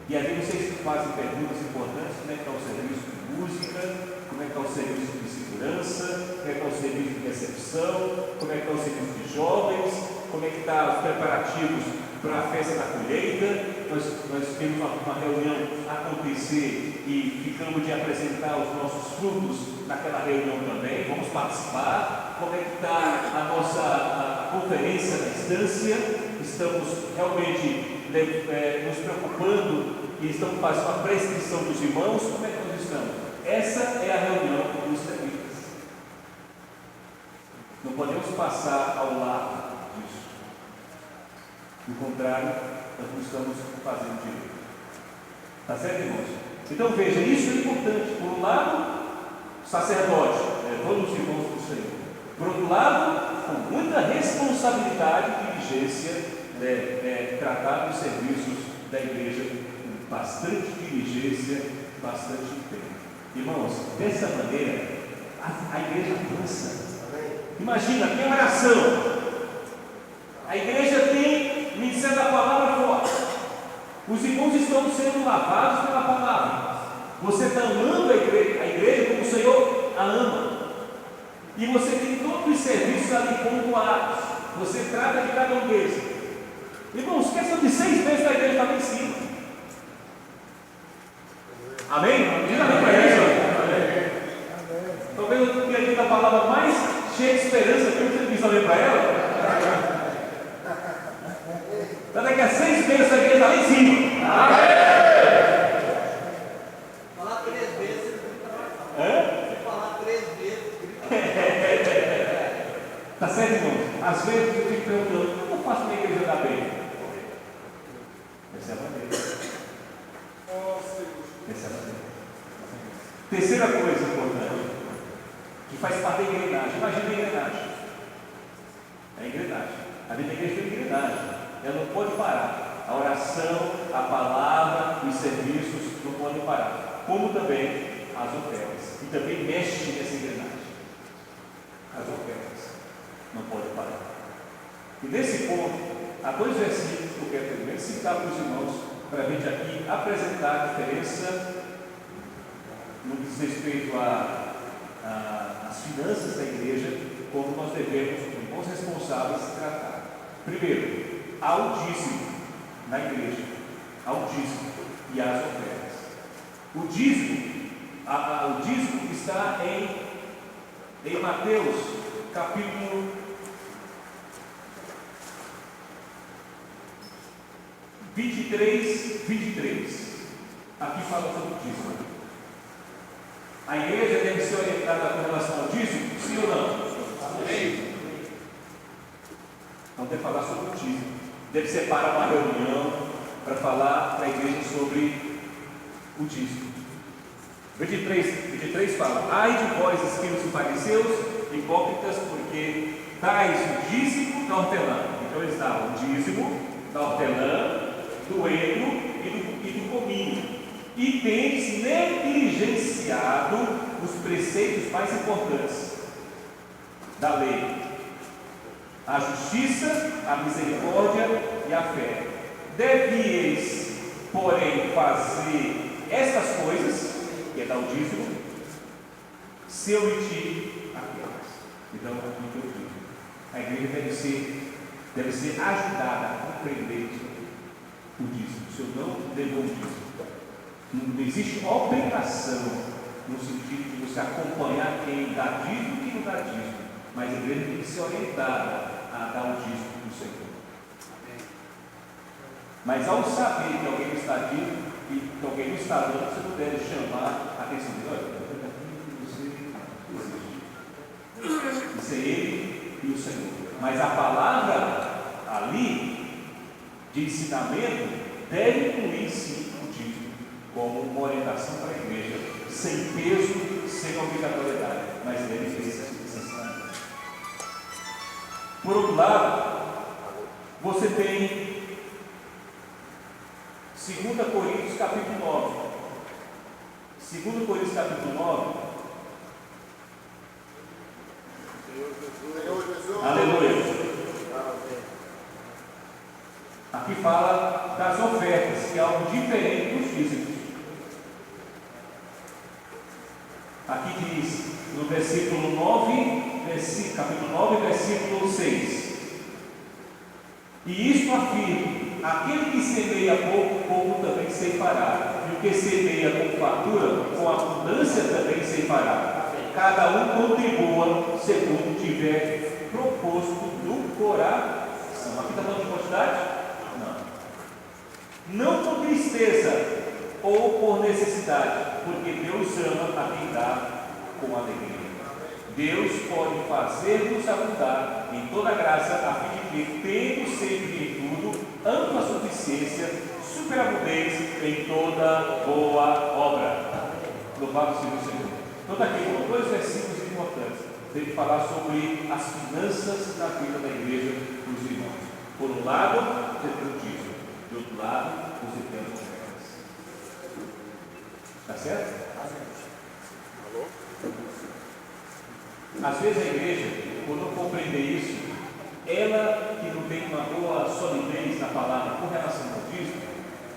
e ali vocês fazem perguntas importantes: como é que está o serviço de música, como é que está o serviço de segurança, como é que está o serviço de recepção, como é que está o serviço de jovens, como é que estão os preparativos para a festa da colheita. Nós temos uma reunião acontecer e ficamos de apresentar os nossos frutos naquela reunião também, vamos participar. Como é que está a nossa conferência à distância? Estamos realmente nos preocupando e estamos fazendo a prescrição dos irmãos. Como é que nós estamos? Essa é a reunião dos levitas. Não podemos passar ao lado disso. Do contrário, nós não estamos fazendo direito. Está certo, irmãos? Então veja, isso é importante. Por um lado, sacerdote, todos os irmãos do Senhor. Por outro lado, com muita responsabilidade e diligência, tratar dos serviços da igreja com bastante diligência, bastante empenho. Irmãos, dessa maneira, a igreja avança. Imagina, tem oração. A igreja tem ministério da palavra forte. Os irmãos estão sendo lavados pela palavra. Você está amando a igreja como o Senhor a ama. E você tem todos os serviços ali pontuados. Você trata de cada um deles. Irmãos, questão de 6 meses a igreja está lá em cima. Amém? Diz amém para isso. Talvez eu tenha dito a palavra mais cheia de esperança que eu disse amém para ela. Então daqui a 6 meses a igreja está lá em cima. Amém? Falar 3 vezes. Falar 3 vezes. Está certo, irmãos? Às vezes eu fico perguntando: como eu faço minha igreja andar bem? Essa é a maneira. Essa é a maneira. Terceira coisa importante, que faz parte da engrenagem. Imagina a engrenagem. A engrenagem. A vida da igreja tem engrenagem. Ela não pode parar. A oração, a palavra, os serviços não podem parar. Como também as ofertas. E também mexe nessa engrenagem. As ofertas não podem parar. E nesse ponto, há 2 versículos que eu quero pelo menos citar para os irmãos, para a gente aqui apresentar a diferença no que diz respeito às finanças da igreja, como nós devemos, como bons responsáveis, tratar. Primeiro, há o dízimo na igreja, há o dízimo e as ofertas. O dízimo está em Mateus, capítulo 23. Aqui fala sobre o dízimo. A igreja deve ser orientada com relação ao dízimo? Sim ou não? Amém. Então deve falar sobre o dízimo. Deve separar uma reunião para falar para a igreja sobre o dízimo. 23 fala: ai de vós, escribas e fariseus, hipócritas, porque dais o dízimo da hortelã. Então eles davam o dízimo da hortelã, do endro e do cominho, e tendes negligenciado os preceitos mais importantes da lei: a justiça, a misericórdia e a fé. Devíeis, porém, fazer estas coisas, que é dar o dízimo, se eu omitir aquelas. Então, a igreja deve ser ajudada a compreender o dízimo. Se eu não devo o dízimo, não existe obrigação no sentido de você acompanhar quem dá dízimo e quem não dá dízimo, mas a igreja tem que ser orientada a dar o dízimo do Senhor. Mas ao saber que alguém está dizendo e que alguém não está dando, você não deve chamar a atenção dele. Olha, isso é ele e o Senhor. Mas a palavra ali de ensinamento deve incluir sim o dízimo como uma orientação para a igreja, sem peso, sem obrigatoriedade, mas deve ter esse ensinamento. Por outro lado, você tem 2 Coríntios capítulo 9. 2 Coríntios capítulo 9. Senhor Jesus. Aleluia. Aqui fala das ofertas, que é algo diferente dos dízimos. Aqui diz, no versículo 9, capítulo 9, versículo 6. E isto afirma: aquele que semeia pouco, pouco também ceifará, e o que semeia com fartura, com abundância também ceifará. Cada um contribua segundo tiver proposto no coração. Aqui está falando de quantidade? Não com tristeza ou por necessidade, porque Deus ama a quem dá com alegria. Deus pode fazer-nos abundar em toda graça, a fim de que, tendo sempre em tudo ampla suficiência, superabundância em toda boa obra. Louvado seja o Senhor. Então, aqui, 2 versículos importantes. Tem que falar sobre as finanças da vida da igreja dos irmãos. Por um lado, você tem o dízimo. De outro lado, você tem as ofertas. Está certo? Alô? Às vezes a igreja, por não compreender isso, ela que não tem uma boa solidez na palavra com relação ao dízimo,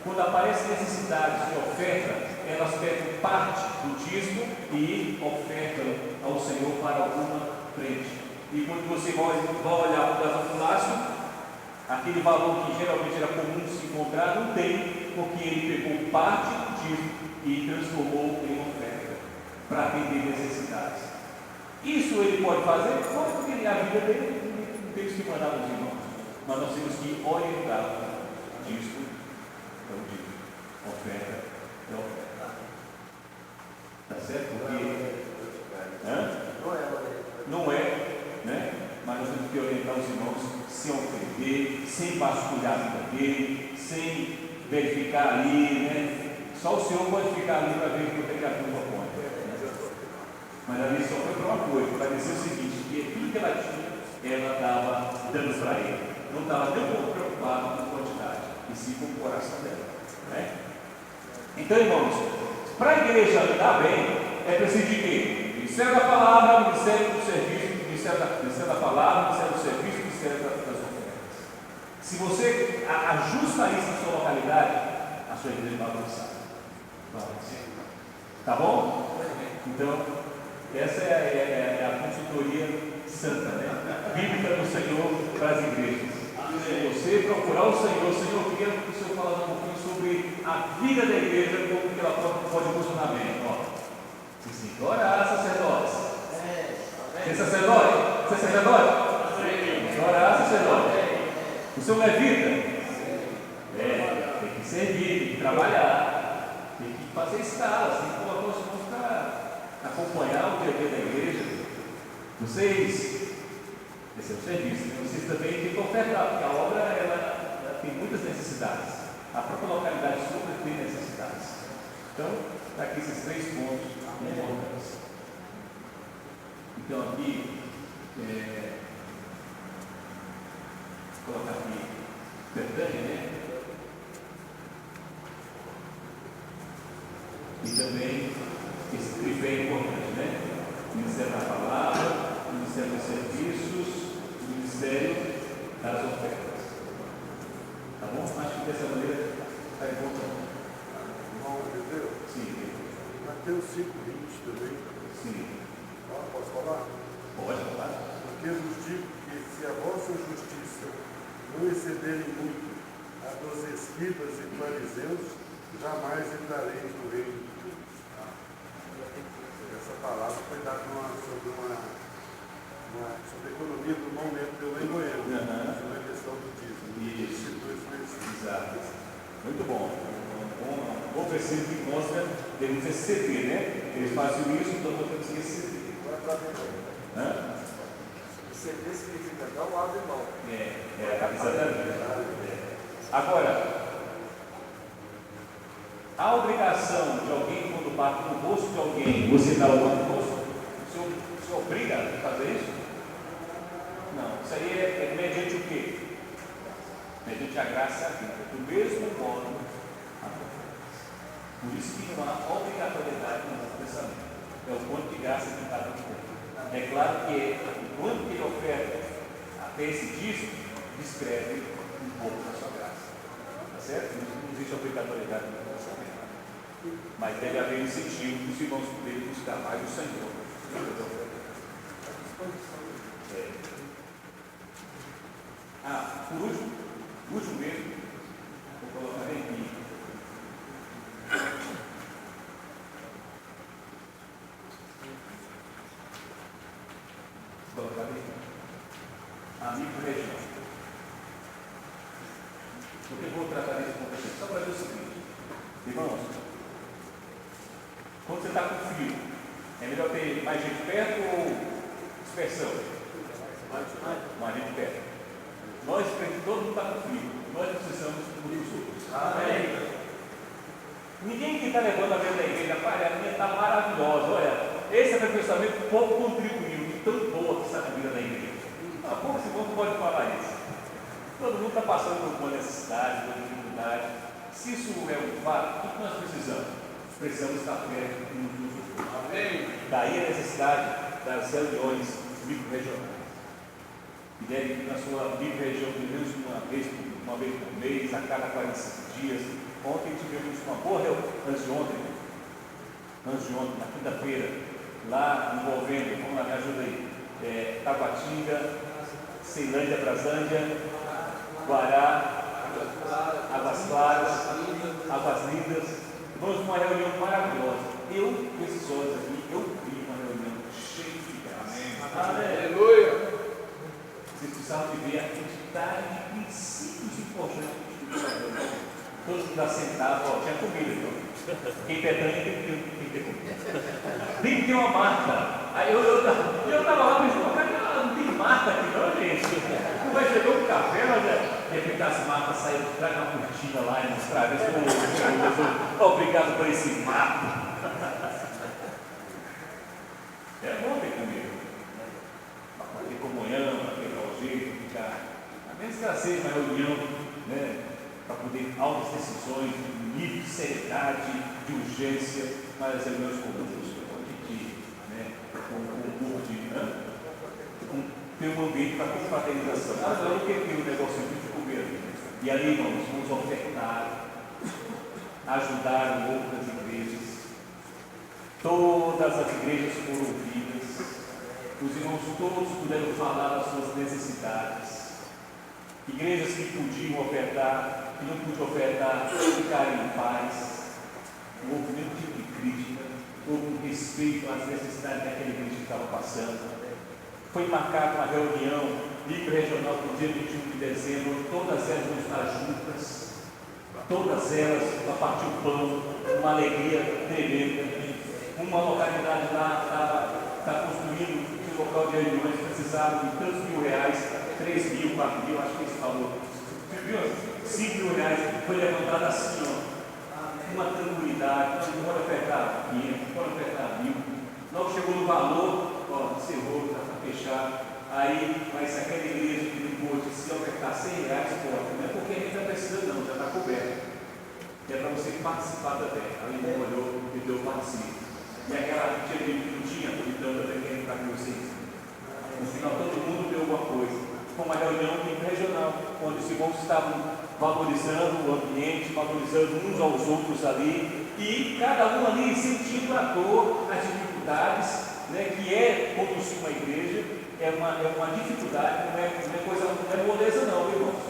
quando aparecem necessidades de oferta, elas pegam parte do dízimo e ofertam ao Senhor para alguma frente. E quando você vai olhar para o gasofilácio, aquele valor que geralmente era comum se encontrar, não tem, porque ele pegou parte do dízimo e transformou em oferta para atender necessidades. Isso ele pode fazer? Pode, porque a vida dele não temos que mandar os irmãos, mas nós temos que orientar dízimo, é o dízimo, oferta é oferta. Está certo? Porque não é, né? Mas nós temos que orientar os irmãos sem ofender, sem vasculhar a vida dele, sem verificar ali, né? Só o Senhor pode ficar ali para ver quanto é que a turma põe. Mas ali só foi para uma coisa, para dizer o seguinte, que tudo que ela tinha, ela estava dando para ele. Não estava nem um pouco preocupado com a quantidade, e sim com o coração dela. Né? Então, irmãos, para a igreja andar bem, é preciso de quê? Ministério da Palavra, Ministério do Serviço, Ministério da Palavra, Ministério do Serviço, Ministério das Ofertas. Se você ajusta isso na sua localidade, a sua igreja vai avançar. Tá bom? Então, essa é a consultoria santa, né? Bíblica do Senhor para as igrejas. Você procurar o Senhor, eu queria que o Senhor falasse um pouquinho sobre a vida da igreja, como que ela pode funcionar bem. Assim, orar, sacerdotes. Você é sacerdote? Você é sacerdote? Orar, sacerdote. O seu levita? Tem que servir, tem que trabalhar, tem que fazer escalas, tem que colocar os irmãos acompanhar o dia a dia da igreja, vocês, esse é o serviço, né? Vocês também têm que ofertar, porque a obra ela tem muitas necessidades. A própria localidade sua tem necessidades. Então, está aqui esses 3 pontos importantes. Então, aqui, vou colocar aqui Betânia, né? E também esse tripé é importante, né? Ministério da Palavra, Ministério dos Serviços, Ministério das Ofertas. Tá bom? Acho que dessa maneira está importante. Irmão Deus? Sim. Mateus 5:20 também. Sim. Posso falar? Pode falar. Porque vos digo que se a vossa justiça não excederem muito a dos escribas e fariseus, jamais entrareis no reino de Deus. Essa palavra foi dada sobre a economia do momento pelo em Goiânia, sobre a questão do dízimo. Isso. Isso. Exato. Muito bom. Um bom versículo que mostra que devemos exceder, né? Eles fazem isso, então nós temos que exceder. Exceder significa dar um lado e mão. Exatamente. Agora, a obrigação de alguém, quando bate no rosto de alguém, você dá o outro rosto, você obriga a fazer isso? Não, isso aí é mediante o quê? Mediante a graça e a vida. Do mesmo modo, por isso que não há obrigatoriedade no nosso pensamento. É o quanto de graça que cada um tem. É claro que o quanto que ele oferta até esse dízimo, descreve um pouco da sua graça. Tá certo? Não existe obrigatoriedade no pensamento. Mas deve haver incentivo para os irmãos poderem buscar mais o Senhor. Por último mesmo, vou colocar aqui. Vou colocar aqui. Amigo região. Porque eu vou tratar desse ponto aqui, só para ver o seguinte. Irmãos, quando você está com frio, é melhor ter mais gente perto ou dispersão? Mais gente perto. Nós, todo mundo está com frio. Nós precisamos dos outros. Amém. Ninguém que está levando a vida da igreja, a minha está maravilhosa. Olha, esse aperfeiçoamento pouco contribuiu, de tão boa que está a vida da igreja. Pouco esse povo pode falar isso. Todo mundo está passando por uma necessidade, por uma dificuldade. Se isso é um fato, o que nós precisamos? Precisamos estar perto uns dos outros. Amém. Daí a necessidade das reuniões micro-regionais. Que deve ir na sua micro-região pelo menos uma vez por mês, a cada 45 dias. Ontem tivemos uma boa reunião, antes de ontem, na quinta-feira, lá envolvendo, vamos lá, me ajuda aí, Taguatinga, Ceilândia, Brasândia, Guará, Águas Claras, Águas Lindas. Vamos uma reunião maravilhosa. Eu, com esses olhos aqui, eu vi uma reunião cheia de graça. Aleluia! Vocês precisavam de ver a quantidade de princípios importantes que o Senhor falou. Todos que assentavam, tinha comida, então. Quem Betânia tem que ter comida. Tem que ter uma Marta. Aí eu estava lá pensando, cara, não tem Marta aqui não, gente. Não vai chegar um café, mas de repente as Martas saíram, traz uma cortina lá e mostrar. Obrigado por esse mato. É bom ter comida. Para ter comunhão, para ter tal jeito, ficar. A menos que ela seja uma reunião, né? Para poder altas decisões, de nível de seriedade, de urgência, mas as reuniões comuns, ter um ambiente para confraternização. Mas não que tem um negócio de comer. E ali, irmãos, vamos ofertar, ajudar outras igrejas. Todas as igrejas foram ouvidas, os irmãos todos puderam falar das suas necessidades. Igrejas que podiam ofertar, que não podiam ofertar, ficarem em paz. Não houve nenhum tipo de crítica, houve um respeito às necessidades daquela igreja que estava passando. Foi marcada uma reunião micro-regional no dia 21 de dezembro, todas elas vão estar juntas, todas elas para partir o pão, uma alegria tremenda. uma localidade lá está construindo um local de reuniões, precisaram de tantos R$1.000, 3 mil, 4 mil, acho que esse valor. Você viu? R$5.000 foi levantado assim, ó, uma tranquilidade, não pode apertar 500, não pode apertar 1.000. Logo chegou no valor, ó, encerrou, está fechado. Aí, mas aquela igreja que depois, se eu apertar R$100, pode. Não é porque a gente está precisando, não, já está coberto. Que é para você participar também. Aí ele olhou e deu participe. E aquela tinha que não tinha, então também quem está com vocês. No final todo mundo deu alguma coisa. Foi uma reunião regional, onde os irmãos estavam valorizando o ambiente, valorizando uns aos outros ali, e cada um ali sentindo a dor, as dificuldades, né, que é conduzir uma igreja, é uma dificuldade, não é moleza não, irmãos.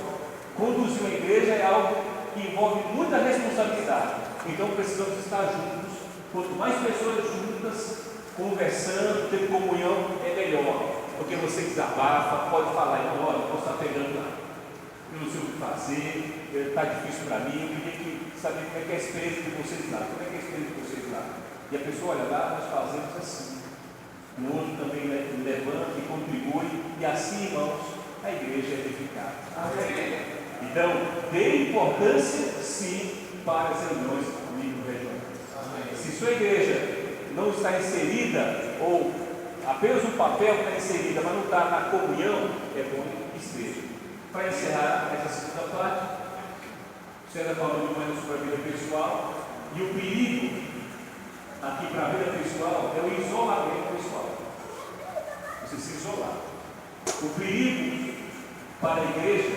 Conduzir uma igreja é algo que envolve muita responsabilidade. Então precisamos estar juntos. Quanto mais pessoas juntas, conversando, tendo comunhão, é melhor. Porque você desabafa, pode falar, olha, eu posso estar pegando lá, eu não sei o que fazer, está difícil para mim, eu queria que saber como é que é a experiência de vocês lá, como é que é a experiência de vocês lá. E a pessoa olha lá, nós fazemos assim. O outro também levanta e contribui, e assim, irmãos, a igreja é edificada. Amém. Então, dê importância, sim, para as reuniões do nível regional. Se sua igreja não está inserida, ou apenas o papel está inserida, mas não está na comunhão, é bom que esteja. Para encerrar essa segunda parte, você está falando mais sobre a vida pessoal, e o perigo aqui para a vida pessoal é o isolamento pessoal. Você se isolar. O perigo para a igreja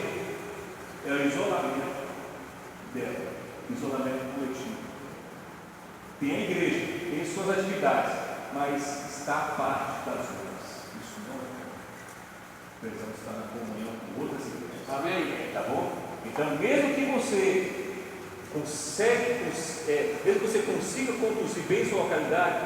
é o isolamento dela, isolamento coletivo. Tem a igreja, tem suas atividades, mas está à parte das outras. Isso não é. Precisamos estar na comunhão com outras igrejas. Amém? Tá bom? Então, mesmo que você mesmo que você consiga conduzir bem sua localidade,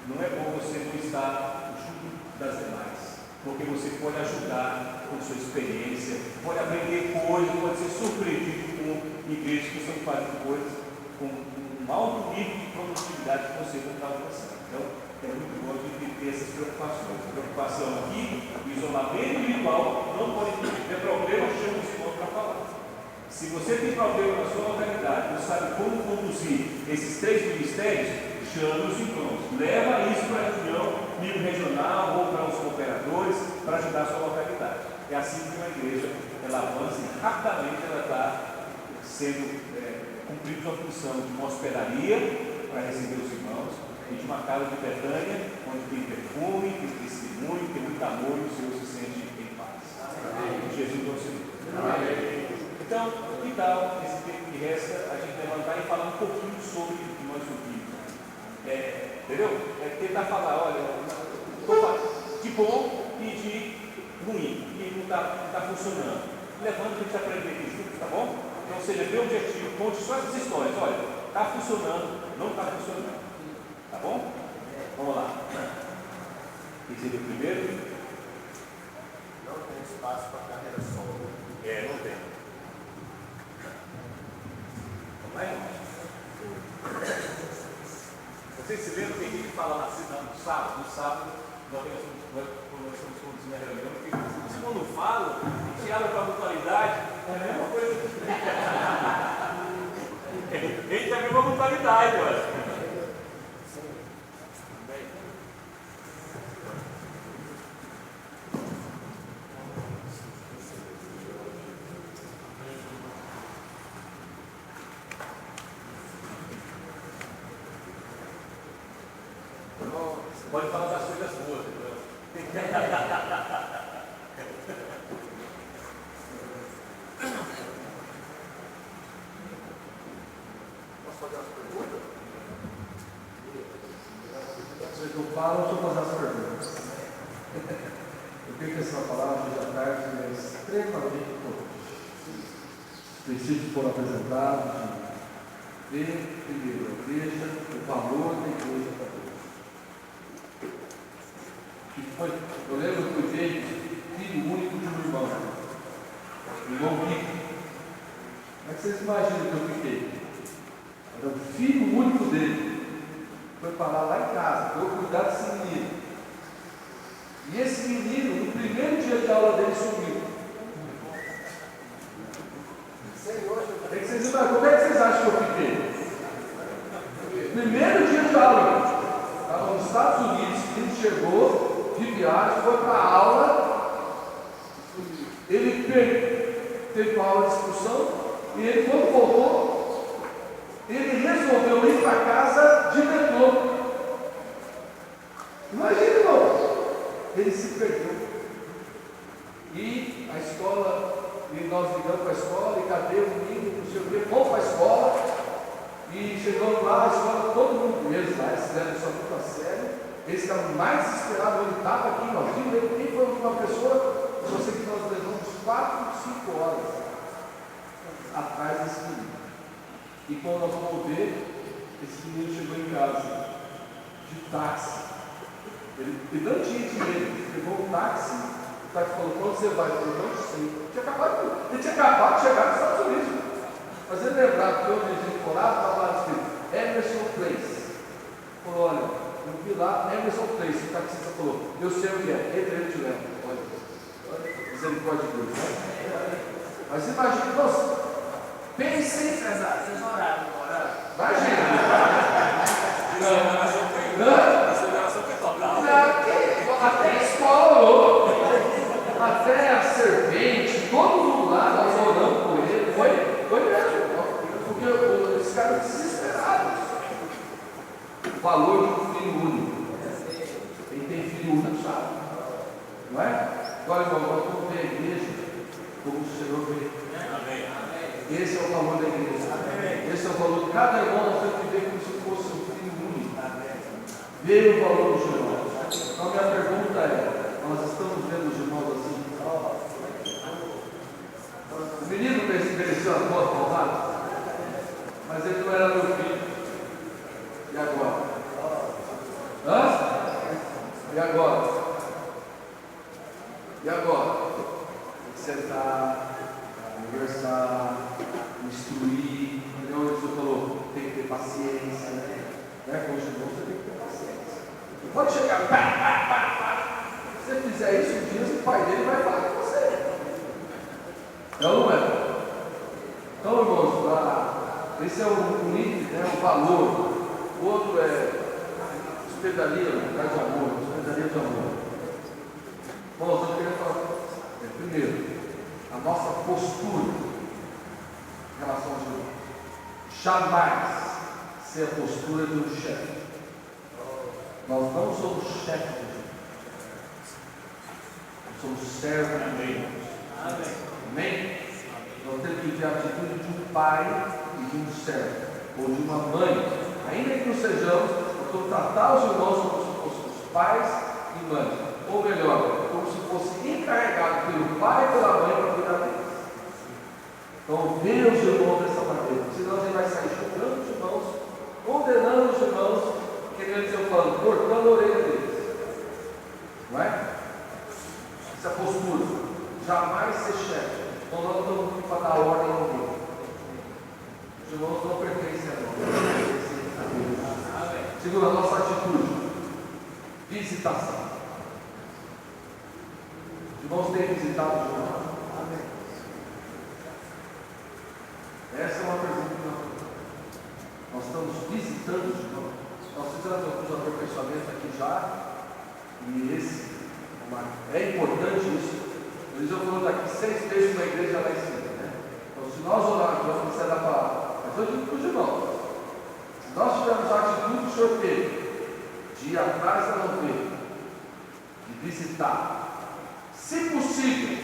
não é bom você não estar junto das demais. Porque você pode ajudar com sua experiência, pode aprender coisas, pode ser surpreendido com igrejas que estão fazendo coisas com um alto nível de produtividade que você não está alcançando. Então, é muito bom de ter essas preocupações. A preocupação aqui, o isolamento individual, não pode ter problema, chama os irmãos para falar. Se você tem problema na sua localidade, não sabe como conduzir esses 3 ministérios, chama os irmãos. Leva isso para a reunião nível regional ou para os cooperadores para ajudar a sua localidade. É assim que uma igreja ela avança e rapidamente ela está cumprindo sua função de uma hospedaria para receber os irmãos e de uma casa de Betânia onde tem perfume, tem testemunho, tem muito amor e o Senhor se sente em paz. Amém. Jesus é o Senhor. Amém. Então, que tal esse tempo que resta a gente levantar e falar um pouquinho sobre o que nós ouvimos? Entendeu? Tentar falar, olha, de bom e de ruim, que não está funcionando. Levando a gente aprender aqui juntos, tá bom? Então, seja bem objetivo, conte só essas histórias. Olha, está funcionando, não está funcionando. Tá bom? Vamos lá. Quem seria o primeiro? Não tem espaço para carreira solo. Não tem. Vamos lá, irmão? Vocês se lembram que a gente fala na cidade no sábado? No sábado, nós estamos conduzindo a reunião, porque se quando fala, a gente abre para a mutualidade, é a mesma coisa. A gente abre para a mutualidade, olha. Pode falar das coisas boas, entendeu? Posso fazer umas perguntas? Vocês não falam, deixa eu fazer as perguntas. Eu creio que essa palavra hoje à tarde é extremamente importante. Os princípios foram apresentados de ver primeiro a igreja, o valor da igreja para Deus. Eu lembro que foi feito filho único de um irmão rico. Como é que vocês imaginam que eu fiquei? Era o filho único dele. foi parar lá em casa, para eu cuidar desse menino. E esse menino, no primeiro dia de aula dele, sumiu. Como é que vocês acham que eu fiquei? Primeiro dia de aula, estava nos Estados Unidos, ele chegou de viagem, foi para a aula, ele teve uma aula de discussão, e ele, quando voltou, ele resolveu ir para casa de metrô. Imagina, irmão, ele se perdeu. E a escola, e nós ligamos para a escola, e cadê o menino, não sei o quê, vamos para a escola, e chegamos lá, a escola, todo mundo, eles lá, eles fizeram isso muito a sério, eles estavam mais desesperados, ele estava aqui, imagina, quem foi uma pessoa, eu sei que nós levamos 4, 5 horas atrás desse menino. E quando nós vamos ver, esse menino chegou em casa, de táxi. Ele não tinha dinheiro, ele pegou um táxi, o táxi falou, quando você vai? Eu não sei. Ele tinha acabado de chegar nos Estados Unidos. Mas ele lembrava que onde a gente morava, estava lá escrito Emerson Place. Ele falou, olha, eu vi lá Emerson Place. O taxista falou, eu sei onde é, entre ele te leva. Olha, misericórdia de Deus. Mas imagine, nossa, pensem. Vocês oraram, não oraram? Até a escola orou, até a servente, todo mundo lá, nós oramos por ele, foi mesmo, porque esses caras desesperados. O valor de um filho único. Quem tem filho único sabe, não é? Agora, irmão, nós vamos ver a igreja como o Senhor vê. Esse é o valor da igreja. Esse é o valor de cada irmão, nós temos que ver como se fosse um filho único. Ver o valor dos irmãos. Então, minha pergunta é: nós estamos vendo os irmãos assim? O menino mereceu a boa palmada, mas ele não era meu filho. E agora? E agora? E agora? Tem que sentar, conversar, instruir. Entendeu? O senhor falou, tem que ter paciência, né? Com os irmãos você tem que ter paciência. Não pode chegar, pá. Se você fizer isso, um dia o pai dele vai falar com você. É ou não é? Então, irmãos, esse é o limite, né? O valor. O outro é hospedaria, lugar de amor, hospedaria de amor. Irmãos, eu queria falar, primeiro, a nossa postura em relação aos irmãos. Jamais ser a postura de um chefe. Nós não somos chefes de Deus. Nós somos servos de Deus. Amém? Nós temos que ter a atitude de um pai e de um servo, ou de uma mãe. Ainda que não sejamos, nós vamos tratar os irmãos como se fossem pais e mães. Ou melhor, como se fosse encarregado pelo pai e pela mãe para cuidar deles. Então, veja os irmãos dessa maneira, senão a gente vai sair julgando os irmãos, condenando os irmãos, querendo dizer, falando, cortando a orelha deles. Não é? Essa postura, jamais ser chefe. Então, nós não estamos aqui para dar ordem a ninguém. Os irmãos não pertencem a nós, pertencem a Deus. Segunda, a nossa atitude, visitação. Os irmãos têm visitado os irmãos? Amém. Essa é uma pergunta que nós estamos visitando os irmãos. Nós fizemos alguns aperfeiçoamentos aqui já, e esse é importante isso. Eles já foram daqui 6 meses na igreja lá em cima, né? Então, se nós orarmos, vamos precisar da palavra. Mas eu digo para os irmãos: se nós tivermos a atitude que o Senhor teve, de ir atrás da ovelha, de visitar, se possível,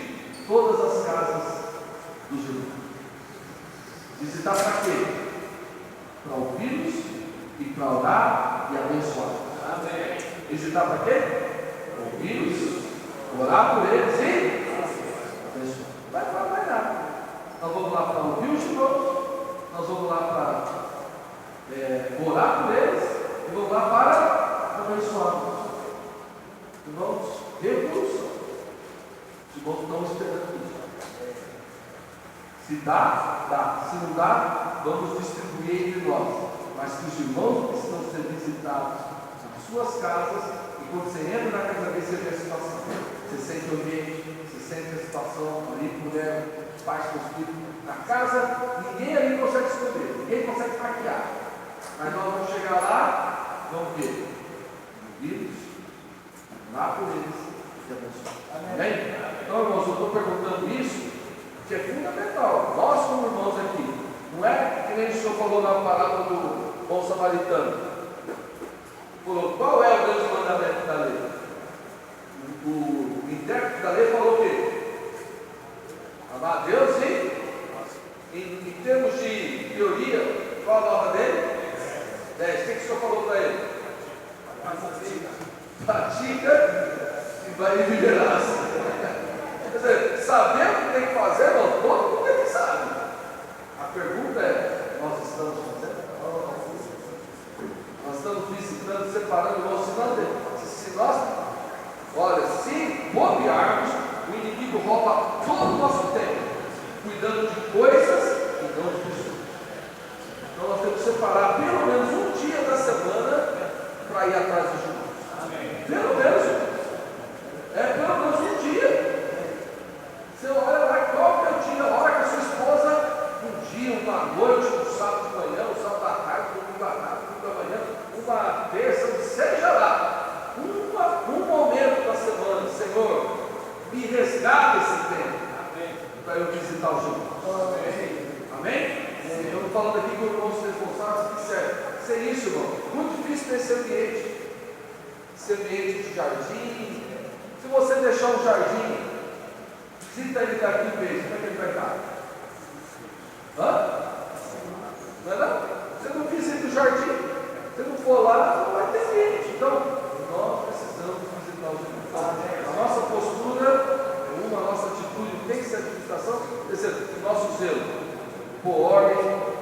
todas as casas dos irmãos. Visitar para quê? Para ouvi-los e para orar e abençoar. Amém. Visitar para quê? Ouvi-los, orar por eles e abençoar. Não vai falar mais nada. Nós vamos lá para ouvir os irmãos, nós vamos lá para orar por eles e vamos lá para abençoá-los. Irmãos, revolução. Os irmãos estão esperando isso. Se dá, dá. Se não dá, vamos distribuir entre nós. mas que os irmãos precisam ser visitados nas suas casas, e quando você entra na casa dele, você vê a situação. Você sente o ambiente, você sente a situação, marido, mulher, pais com os filhos. Na casa, ninguém ali consegue esconder, ninguém consegue maquiar. Mas nós vamos chegar lá, vamos ver. Vírus, lá por eles e abençoar. Amém? Então, irmãos, eu estou perguntando isso, que é fundamental. Nós, como irmãos aqui, não é que nem o senhor falou na palavra do bom samaritano. Falou, qual é o grande mandamento da lei? O intérprete da lei falou o quê? Amar a Deus e, em termos de teoria, qual a nota dele? 10. O que o senhor falou para ele? Pratica e vai viverás. Quer dizer, saber o que tem que fazer, irmão, todo mundo aqui sabe. A pergunta é, nós estamos fazendo? Nós estamos visitando, separando o nosso se nós, olha, se bobearmos, o inimigo rouba todo o nosso tempo, cuidando de coisas e não de pessoas. Então nós temos que separar pelo menos um dia da semana para ir atrás dos irmãos. Pelo menos um dia. Você olha lá, qual que é o dia, a hora que a sua esposa, um dia, uma noite, um sábado de manhã, um sábado da tarde, um domingo à tarde, um domingo da manhã, uma terça, seja lá, um momento da semana, Senhor, me resgata esse tempo para eu visitar os irmãos. Amém? Eu estou falando aqui com irmãos responsáveis, que isso é isso, irmão. Muito difícil ter esse ambiente de jardim. Se você deixar um jardim, visita ele daqui um mês, como é que ele vai estar? Não é não? Você não visita o jardim, se não for lá, não vai ter ambiente. Então, nós precisamos visitar os irmãos. A nossa postura, a nossa atitude tem que ser administração, quer dizer, o nosso zelo. Por ordem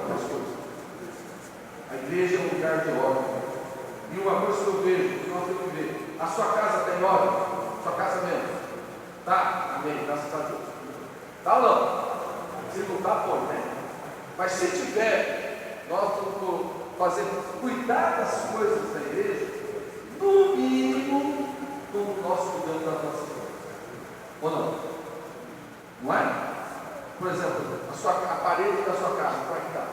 nas coisas. A igreja é um lugar de ordem. E uma coisa que eu vejo, que nós temos que ver, a sua casa tem ordem? Sua casa mesmo? Tá? Amém, graças a Deus. Tá ou não? Se não tá, pô, né? Mas se tiver, nós vamos fazer, cuidar das coisas da igreja, no mínimo, como nós cuidamos das nossas coisas. Ou não? Não é? Por exemplo, a parede da sua casa, como é que está?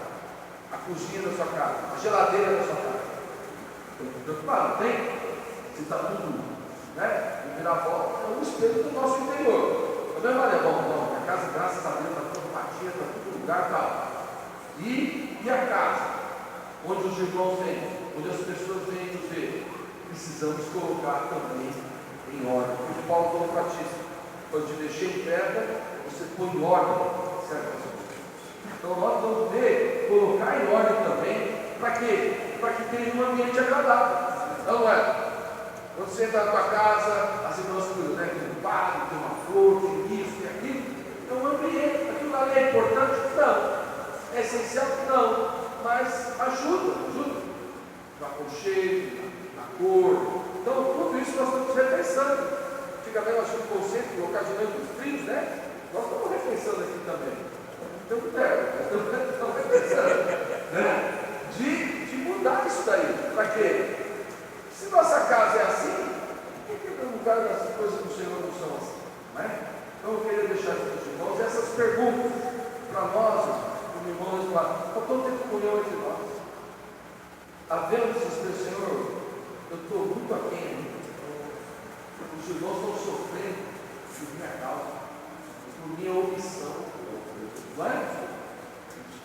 A cozinha da sua casa, a geladeira da sua casa. Estou preocupado, não tem? Se está tudo, né? Virar volta, é um espelho do nosso interior. Também vale bom, não. Minha casa, graças a Deus, está toda batida, está tudo no lugar, tal. E a casa, onde os irmãos vêm, onde as pessoas vêm nos ver, precisamos colocar também em ordem. O Paulo falou para ti, quando te deixei em pedra, você põe em ordem certas coisas. Então nós vamos ver, colocar em ordem também, para quê? Para que tenha um ambiente agradável. Não é? Quando você entra na tua casa, as irmãs cuidam, né? Tem um padre, tem uma flor, tem isso, tem aquilo. É um ambiente. Aquilo ali é importante? Não. É essencial? Não. Mas ajuda. No aconchego, na cor. Então tudo isso nós estamos repensando. Antigamente nós tínhamos um conceito de ocasiões dos frios, né? Nós estamos repensando aqui também. Então, estamos repensando, né? De mudar isso daí. Para quê? Se nossa casa é assim, por que no lugar das coisas do Senhor não são assim? Não é? Então eu queria deixar aqui para os irmãos essas perguntas para nós, como irmãos lá. Faltou ter comunhão entre nós. Havemos dizer, Senhor, eu estou muito aquém. Os irmãos estão sofrendo por minha causa, por minha omissão. Não é?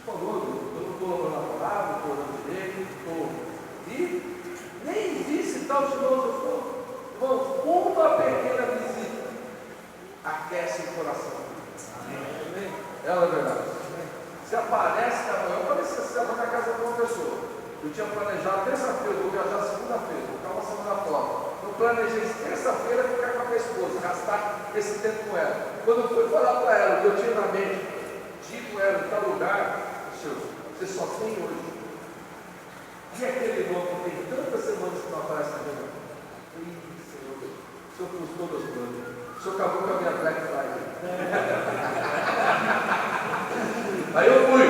Falou, eu não estou lavando a palavra, estou orando direito, e nem visitar os irmãos, eu estou. Irmãos, uma pequena visita aquece o coração. Amém? É a verdade. Se aparece amanhã, eu falei se você vai na casa de uma pessoa. Eu tinha planejado terça-feira, eu vou viajar segunda-feira, vou ficar uma semana fora. Eu planejei terça-feira ficar com a minha esposa, gastar esse tempo com ela. Quando eu fui falar para ela o que eu tinha na mente, digo ela em tal lugar, Senhor, você só tem hoje. E aquele irmão que tem tantas semanas que não aparece na minha vida? Senhor, o Senhor custou meus planos. O Senhor acabou com a minha Black Friday. Aí eu fui.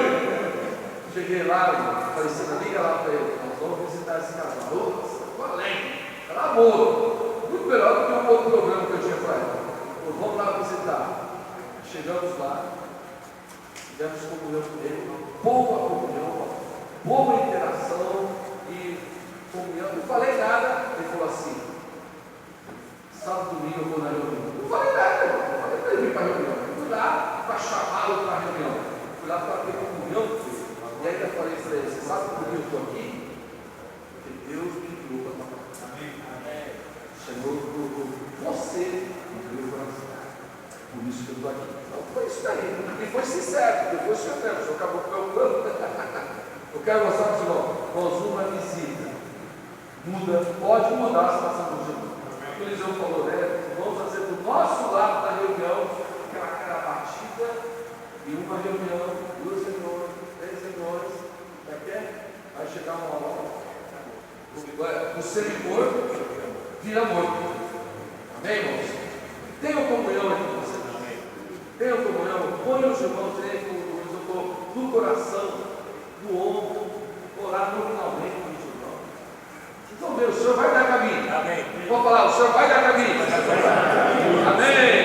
Cheguei lá, falei assim, liga lá para ele, nós vamos visitar esse casal. Nossa, ficou além, era amor. Muito melhor do que um outro programa que eu tinha para ele. Falei, vamos lá visitar. Chegamos lá, tivemos comunhão com ele, boa comunhão, boa interação e comunhão. Não falei nada, ele falou assim, sábado, domingo eu vou na reunião. Não falei nada, não falei para ele vir para a reunião. Eu fui lá para chamá-lo para a reunião. Fui lá para ter comunhão com ele. E ainda falei para ele, você sabe por que eu estou aqui? Porque Deus me criou para estar aqui. Chamou você, me criou para estar. Por isso que eu estou aqui. Então foi isso daí. E foi sincero, depois que eu quero, o senhor acabou preocupando. Eu quero mostrar para o senhor, nós uma visita. Muda, pode mudar a situação do Jesus. O Eliseu falou, né? Vamos fazer do nosso lado da reunião aquela cara batida e uma reunião, 2 reuniões, 3 reuniões, vai chegar uma hora, o semi-morto vira morto. Amém, irmãos? Tenham comunhão aqui com vocês. Tenham comunhão, ponham os irmãos aí, como o Eliseu falou, no coração, no ombro, orar nominalmente com os irmãos. Então, Deus, o Senhor vai dar caminho. Amém. Vamos falar, o Senhor vai dar caminho. Amém.